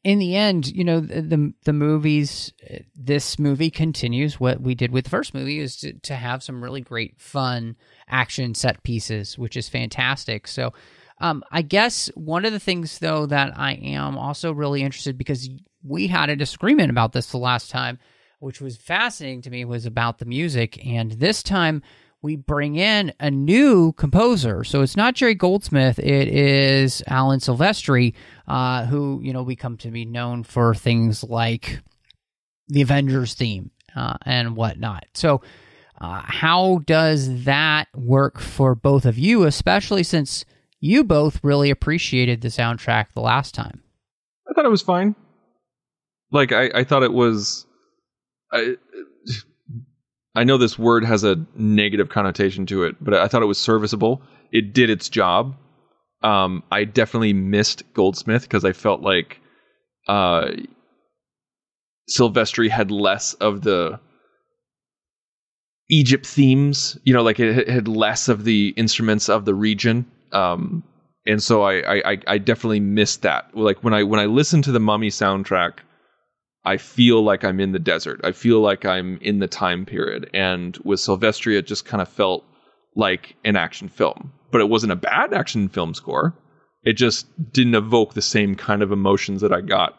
in the end, the movies, this movie continues what we did with the first movie, is to have some really great fun action set pieces, which is fantastic. So I guess one of the things, though, that I am also really interested, because we had a disagreement about this the last time, which was fascinating to me, was about the music. And this time we bring in a new composer. So it's not Jerry Goldsmith, it is Alan Silvestri, who, we come to be known for things like the Avengers theme and whatnot. So how does that work for both of you, especially since you both really appreciated the soundtrack the last time? I thought it was fine. Like, I thought it was... I know this word has a negative connotation to it, but I thought it was serviceable. It did its job. I definitely missed Goldsmith because I felt like Silvestri had less of the Egypt themes, like it had less of the instruments of the region. And so I definitely missed that. Like when I listen to the Mummy soundtrack, I feel like I'm in the desert. I feel like I'm in the time period. And with Silvestri, it just kind of felt like an action film. But it wasn't a bad action film score. It just didn't evoke the same kind of emotions that I got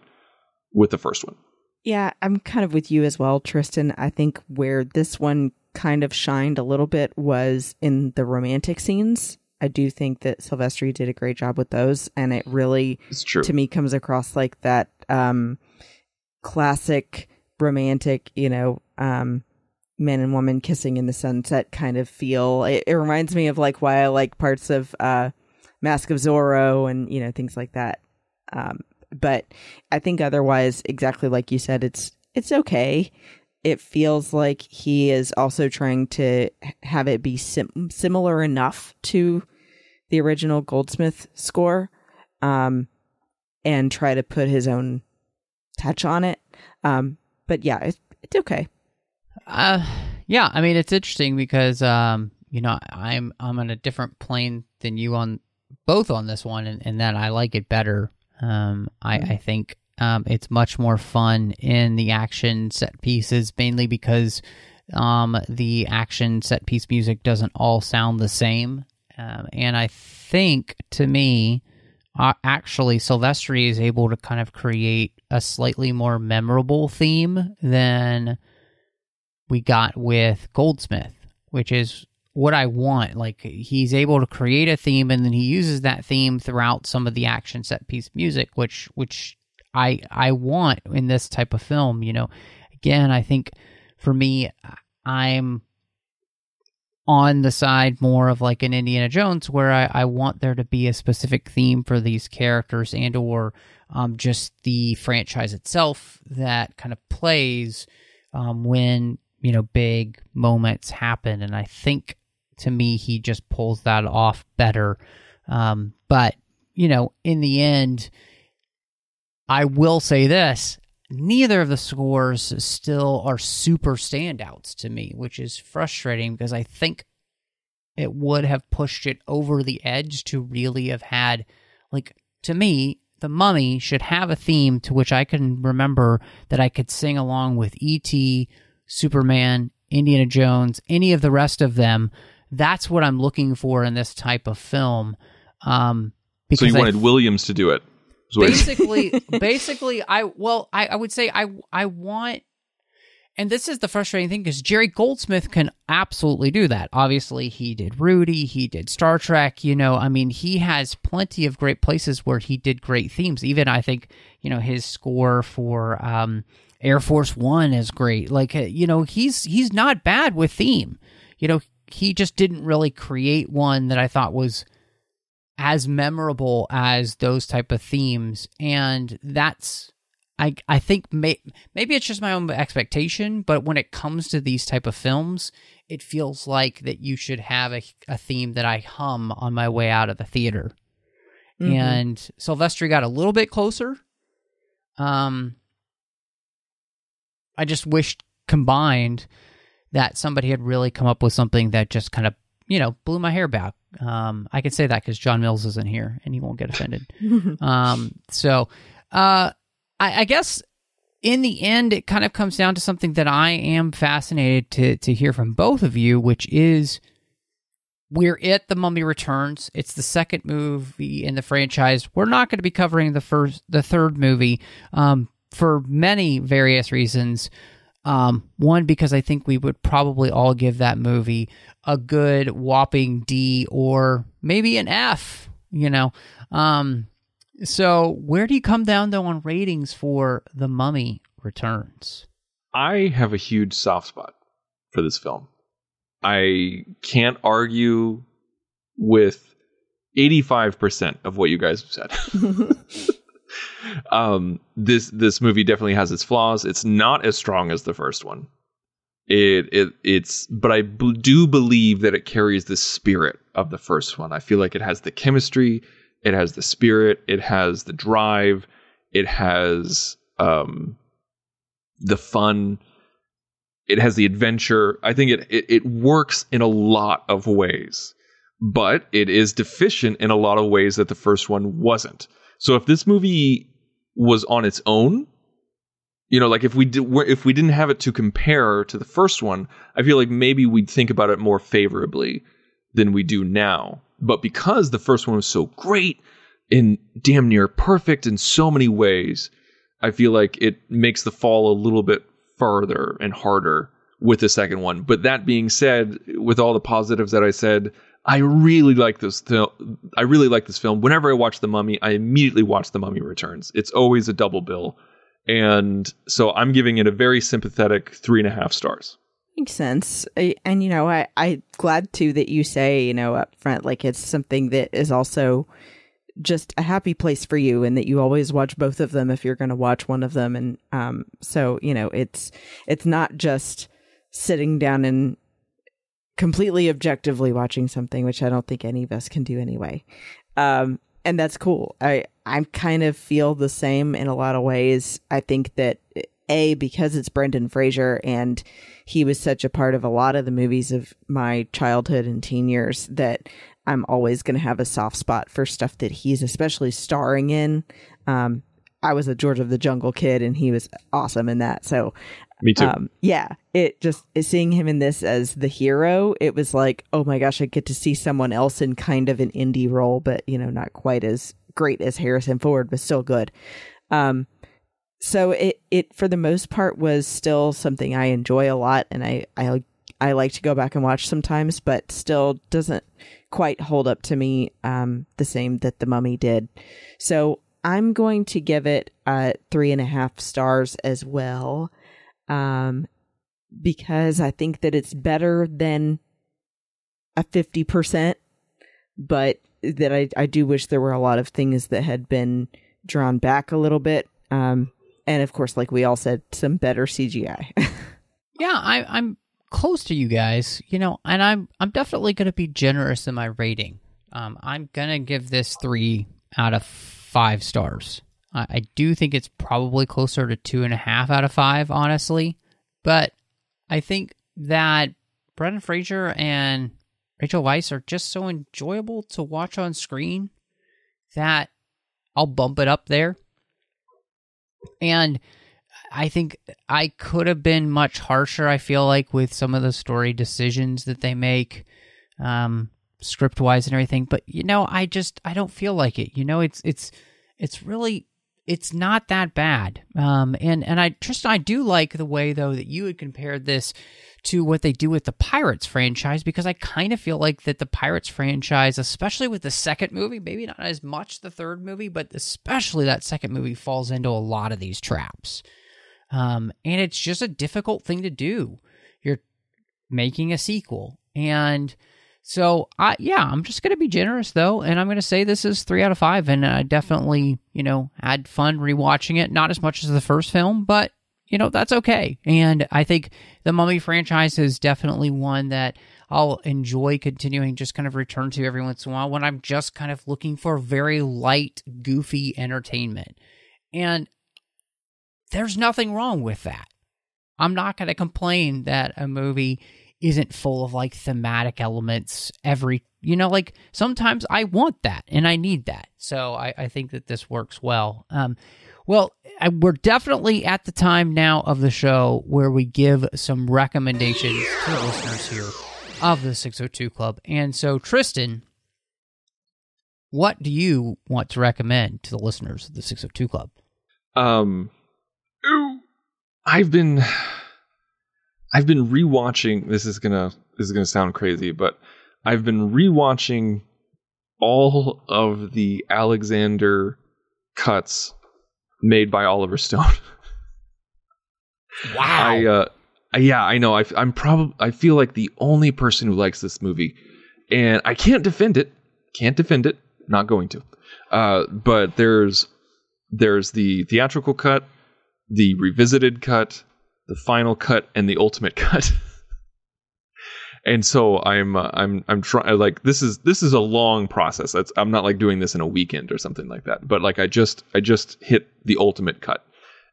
with the first one. Yeah, I'm kind of with you as well, Tristan. I think where this one kind of shined a little bit was in the romantic scenes. I do think that Silvestri did a great job with those. And it really, to me, comes across like that... classic romantic, man and woman kissing in the sunset kind of feel. It reminds me of like why I like parts of Mask of Zorro and things like that. But I think otherwise, exactly like you said, it's okay. It feels like he is also trying to have it be similar enough to the original Goldsmith score, and try to put his own touch on it. But yeah, it's okay. Yeah, I mean, it's interesting because I'm on a different plane than you on both on this one, and that I like it better. I think it's much more fun in the action set pieces, mainly because the action set piece music doesn't all sound the same. And I think, to me, actually, Silvestri is able to kind of create a slightly more memorable theme than we got with Goldsmith, which is what I want. Like, he's able to create a theme, and then he uses that theme throughout some of the action set piece music, which I want in this type of film. Again, I think for me, I'm on the side more of like an Indiana Jones, where I want there to be a specific theme for these characters and or just the franchise itself that kind of plays when big moments happen. And I think, to me, he just pulls that off better. But in the end, I will say this: neither of the scores still are super standouts to me, which is frustrating because I think it would have pushed it over the edge to really have had, like, to me, The Mummy should have a theme to which I can remember that I could sing along with E.T., Superman, Indiana Jones, any of the rest of them. That's what I'm looking for in this type of film. So you wanted Williams to do it? Basically, I would say I want, and this is the frustrating thing, because Jerry Goldsmith can absolutely do that. Obviously, he did Rudy, he did Star Trek, he has plenty of great places where he did great themes. Even, I think, his score for Air Force One is great. Like, he's not bad with theme. He just didn't really create one that I thought was as memorable as those type of themes. And that's, I think maybe it's just my own expectation, but when it comes to these type of films, it feels like that you should have a theme that I hum on my way out of the theater. Mm-hmm. And Silvestri got a little bit closer. I just wished, combined, that somebody had really come up with something that just kind of, blew my hair back. I can say that because John Mills isn't here and he won't get offended. I guess in the end, it kind of comes down to something that I am fascinated to hear from both of you, which is, we're at The Mummy Returns. It's the second movie in the franchise. We're not going to be covering the third movie for many various reasons. One, because I think we would probably all give that movie a good whopping D or maybe an F, So where do you come down, though, on ratings for The Mummy Returns? I have a huge soft spot for this film. I can't argue with 85% of what you guys have said. This movie definitely has its flaws. It's not as strong as the first one. But I do believe that it carries the spirit of the first one. I feel like it has the chemistry, it has the spirit, it has the drive, it has the fun, it has the adventure. I think it works in a lot of ways, but it is deficient in a lot of ways that the first one wasn't. So if this movie was on its own, like if we didn't have it to compare to the first one, I feel like maybe we'd think about it more favorably than we do now. But because the first one was so great and damn near perfect in so many ways, I feel like it makes the fall a little bit farther and harder with the second one. But that being said, with all the positives that I said, I really like this film. Whenever I watch The Mummy, I immediately watch The Mummy Returns. It's always a double bill. And so I'm giving it a very sympathetic 3.5 stars. Makes sense. And, I'm glad too that you say, up front, like it's something that is also just a happy place for you and that you always watch both of them if you're going to watch one of them. And so, it's not just sitting down and completely objectively watching something, which I don't think any of us can do anyway. And that's cool. I kind of feel the same in a lot of ways. I think that because it's Brendan Fraser and he was such a part of a lot of the movies of my childhood and teen years, that I'm always going to have a soft spot for stuff that he's especially starring in. I was a George of the Jungle kid and he was awesome in that. So me too. Seeing him in this as the hero, it was like, oh my gosh, I get to see someone else in kind of an indie role, but not quite as great as Harrison Ford, but still good. So it for the most part was still something I enjoy a lot, and I like to go back and watch sometimes, but still doesn't quite hold up to me the same that The Mummy did. So I'm going to give it 3.5 stars as well. Because I think that it's better than a 50%, but that I do wish there were a lot of things that had been drawn back a little bit. And of course, like we all said, some better CGI. Yeah, I'm close to you guys, and I'm definitely going to be generous in my rating. I'm going to give this 3 out of 5 stars. I do think it's probably closer to 2.5 out of 5, honestly. But I think that Brendan Fraser and Rachel Weisz are just so enjoyable to watch on screen that I'll bump it up there. And I think I could have been much harsher, I feel like, with some of the story decisions that they make, script-wise and everything. But, I don't feel like it. It's really... It's not that bad. Tristan, I do like the way, though, that you had compared this to what they do with the Pirates franchise, because I kind of feel like that the Pirates franchise, especially with the second movie, maybe not as much the third movie, but especially that second movie falls into a lot of these traps. And it's just a difficult thing to do. You're making a sequel. And so, I'm just going to be generous, though, and I'm going to say this is 3 out of 5, and I definitely, had fun rewatching it. Not as much as the first film, but, that's okay. And I think the Mummy franchise is definitely one that I'll enjoy continuing, just kind of return to every once in a while when I'm just kind of looking for very light, goofy entertainment. And there's nothing wrong with that. I'm not going to complain that a movie isn't full of like thematic elements sometimes I want that and I need that. So I think that this works well. We're definitely at the time now of the show where we give some recommendations to the listeners here of the 602 Club. And so, Tristan, what do you want to recommend to the listeners of the 602 Club? I've been rewatching. This is gonna sound crazy, but I've been rewatching all of the Alexander cuts made by Oliver Stone. Wow. I know. I feel like the only person who likes this movie, and I can't defend it. Not going to. But there's the theatrical cut, the revisited cut, the final cut, and the ultimate cut. And so I'm trying, like, this is a long process. I'm not like doing this in a weekend or something like that. But like I just hit the ultimate cut,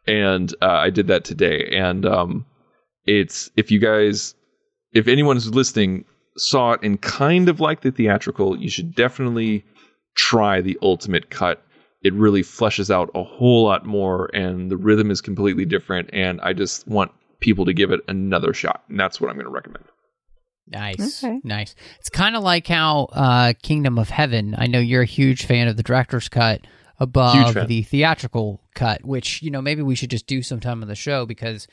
and I did that today. And if anyone who's listening saw it and kind of like the theatrical, you should definitely try the ultimate cut. It really fleshes out a whole lot more, and the rhythm is completely different. And I just want people to give it another shot, and that's what I'm going to recommend. Nice. Okay. Nice. It's kind of like how Kingdom of Heaven, I know you're a huge fan of the director's cut above the theatrical cut, which, maybe we should just do sometime on the show, because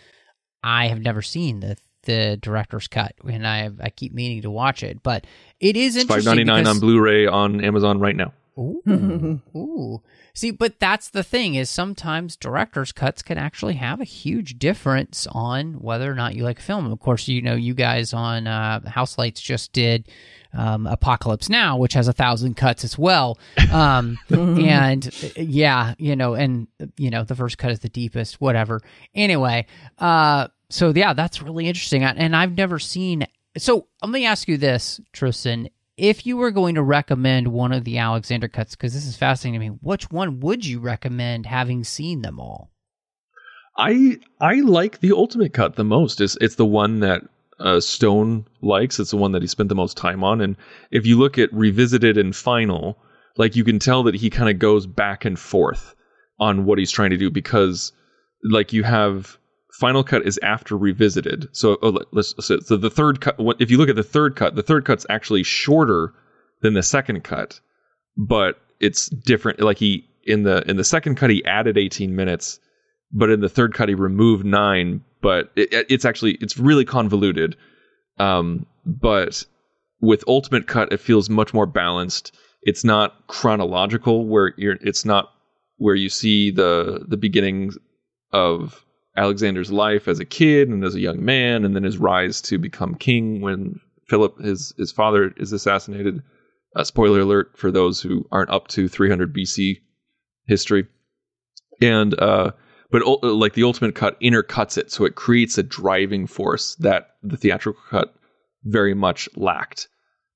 I have never seen the director's cut, and I keep meaning to watch it. But it is interesting. $5.99 on Blu-ray on Amazon right now. Ooh. Ooh. See, but that's the thing is sometimes director's cuts can actually have a huge difference on whether or not you like a film. Of course, you guys on House Lights just did Apocalypse Now, which has 1,000 cuts as well. And yeah, the first cut is the deepest, whatever. Anyway, so yeah, that's really interesting. And I've never seen. So let me ask you this, Tristan. If you were going to recommend one of the Alexander cuts, because this is fascinating to me, which one would you recommend, having seen them all? I like the Ultimate Cut the most. It's the one that Stone likes. It's the one that he spent the most time on. And if you look at Revisited and Final, like you can tell that he kind of goes back and forth on what he's trying to do, because like you have Final Cut is after Revisited. So so the third cut, if you look at the third cut's actually shorter than the second cut, but it's different. Like in the second cut he added 18 minutes, but in the third cut he removed 9. But it's really convoluted. But with Ultimate Cut, it feels much more balanced. It's not chronological, it's not where you see the beginnings of Alexander's life as a kid and as a young man, and then his rise to become king when Philip, his father, is assassinated. Spoiler alert for those who aren't up to 300 BC history. And but like the Ultimate Cut intercuts it, so it creates a driving force that the theatrical cut very much lacked.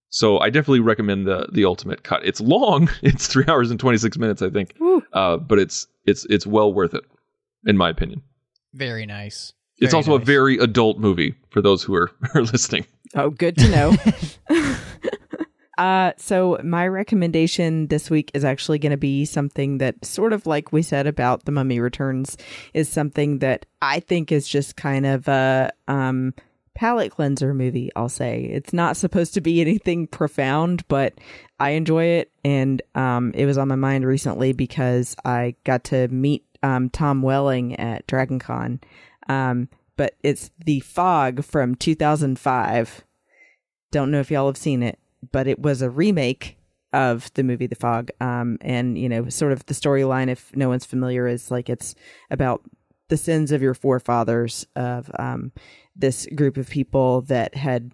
So I definitely recommend the Ultimate Cut. It's long; it's 3 hours and 26 minutes, I think. But it's well worth it, in my opinion. Very nice. It's also a very adult movie for those who are listening. Oh, good to know. So my recommendation this week is actually going to be something that, sort of like we said about The Mummy Returns, is something that I think is just kind of a palate cleanser movie, I'll say. It's not supposed to be anything profound, but I enjoy it. And it was on my mind recently because I got to meet Tom Welling at DragonCon. But it's The Fog from 2005. Don't know if y'all have seen it, but it was a remake of the movie The Fog. And, sort of the storyline, if no one's familiar, is like it's about the sins of your forefathers of this group of people that had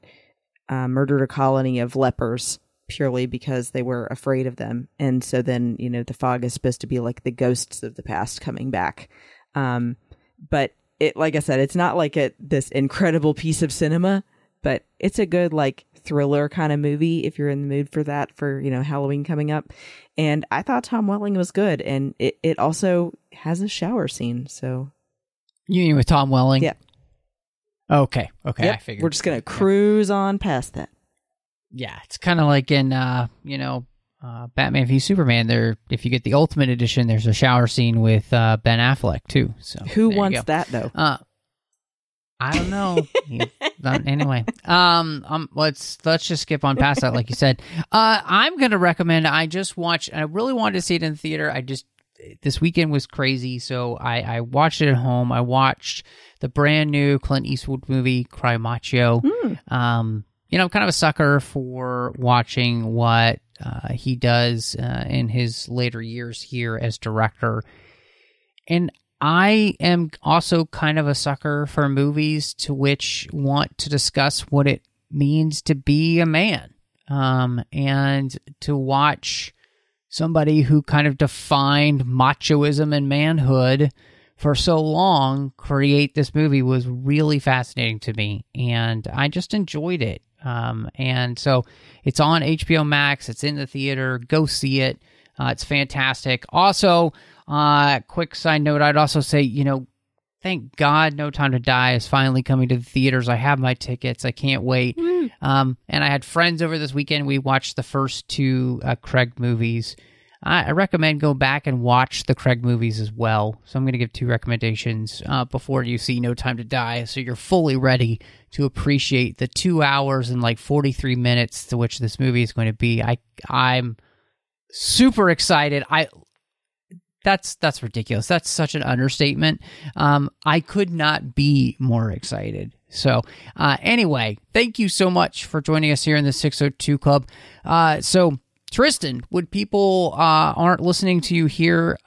murdered a colony of lepers purely because they were afraid of them. And so then, the fog is supposed to be like the ghosts of the past coming back. But it, like I said, it's not like this incredible piece of cinema, but it's a good like thriller kind of movie if you're in the mood for that, for, Halloween coming up. And I thought Tom Welling was good. And it also has a shower scene. So you mean with Tom Welling? Yeah. Okay. Yep. I figured. We're just going to cruise on past that. Yeah, it's kind of like in, Batman v Superman. There, if you get the Ultimate Edition, there's a shower scene with Ben Affleck too. So who wants that though? I don't know. Anyway, let's just skip on past that, like you said. I'm gonna recommend. I just watched. I really wanted to see it in the theater. This weekend was crazy, so I watched it at home. I watched the brand new Clint Eastwood movie, Cry Macho. I'm kind of a sucker for watching what he does in his later years here as director. And I am also kind of a sucker for movies to which want to discuss what it means to be a man, and to watch somebody who kind of defined machoism and manhood for so long create this movie was really fascinating to me, and I just enjoyed it. And so it's on HBO Max. It's in the theater. Go see it. It's fantastic. Also, quick side note, I'd also say, thank God No Time to Die is finally coming to the theaters. I have my tickets. I can't wait. And I had friends over this weekend. We watched the first 2 Craig movies. I recommend go back and watch the Craig movies as well. So I'm going to give 2 recommendations before you see No Time to Die, so you're fully ready to appreciate the 2 hours and like 43 minutes to which this movie is going to be. I'm super excited. That's ridiculous. That's such an understatement. I could not be more excited. So anyway, thank you so much for joining us here in the 602 Club. So Tristan, would people aren't listening to you here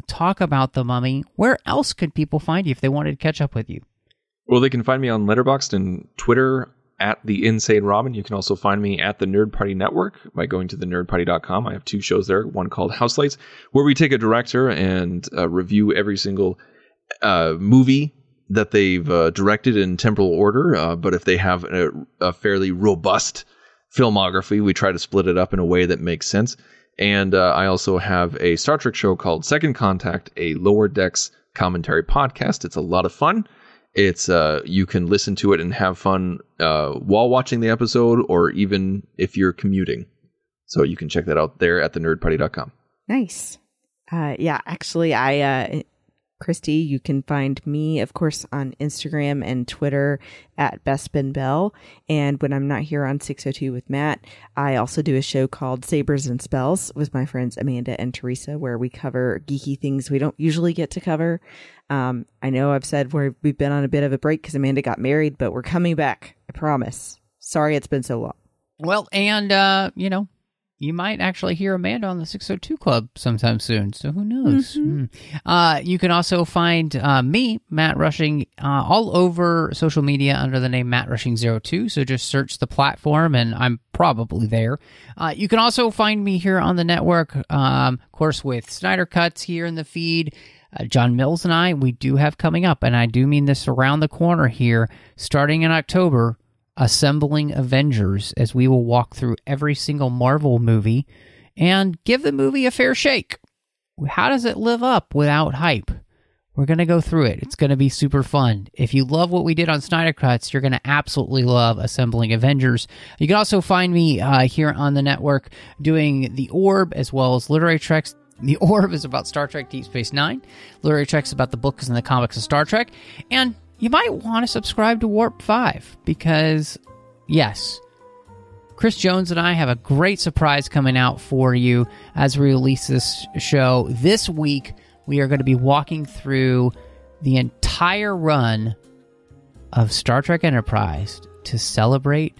talk about The Mummy, where else could people find you if they wanted to catch up with you? Well, they can find me on Letterboxd and Twitter at The Insane Robin. You can also find me at the Nerd Party Network by going to thenerdparty.com. I have 2 shows there, one called House Lights, where we take a director and review every single movie that they've directed in temporal order. But if they have a fairly robust filmography, we try to split it up in a way that makes sense. And I also have a Star Trek show called Second Contact, a Lower Decks commentary podcast. It's a lot of fun. It's you can listen to it and have fun while watching the episode, or even if you're commuting. So you can check that out there at thenerdparty.com. Nice. Actually, Christy, you can find me, of course, on Instagram and Twitter at BestBenBell. And when I'm not here on 602 with Matt, I also do a show called Sabers and Spells with my friends Amanda and Teresa, where we cover geeky things we don't usually get to cover. I know I've said we've been on a bit of a break because Amanda got married, but we're coming back. I promise. Sorry it's been so long. Well, and, you might actually hear Amanda on the 602 Club sometime soon, so who knows? Mm-hmm. You can also find me, Matt Rushing, all over social media under the name Matt Rushing02, so just search the platform, and I'm probably there. You can also find me here on the network, of course, with Snyder Cuts here in the feed. John Mills and I, we do have coming up, and I do mean this around the corner here, starting in October, Assembling Avengers, as we will walk through every single Marvel movie and give the movie a fair shake. How does it live up without hype? We're going to go through it. It's going to be super fun. If you love what we did on Snyder Cuts, you're going to absolutely love Assembling Avengers. You can also find me here on the network doing The Orb as well as Literary Treks. The Orb is about Star Trek Deep Space Nine. Literary Treks about the books and the comics of Star Trek. And you might want to subscribe to Warp 5 because, yes, Chris Jones and I have a great surprise coming out for you as we release this show. This week, we are going to be walking through the entire run of Star Trek Enterprise to celebrate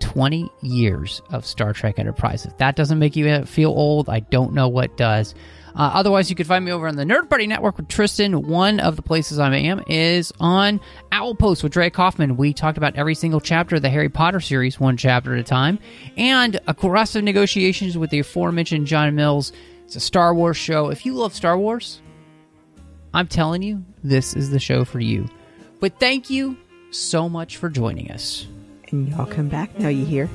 20 years of Star Trek Enterprise. If that doesn't make you feel old, I don't know what does. Otherwise, you can find me over on the Nerd Party Network with Tristan. One of the places I am is on Owl Post with Dre Kaufman. We talked about every single chapter of the Harry Potter series, one chapter at a time. And Aggressive Negotiations with the aforementioned John Mills. It's a Star Wars show. If you love Star Wars, I'm telling you, this is the show for you. But thank you so much for joining us. And y'all come back now, you hear?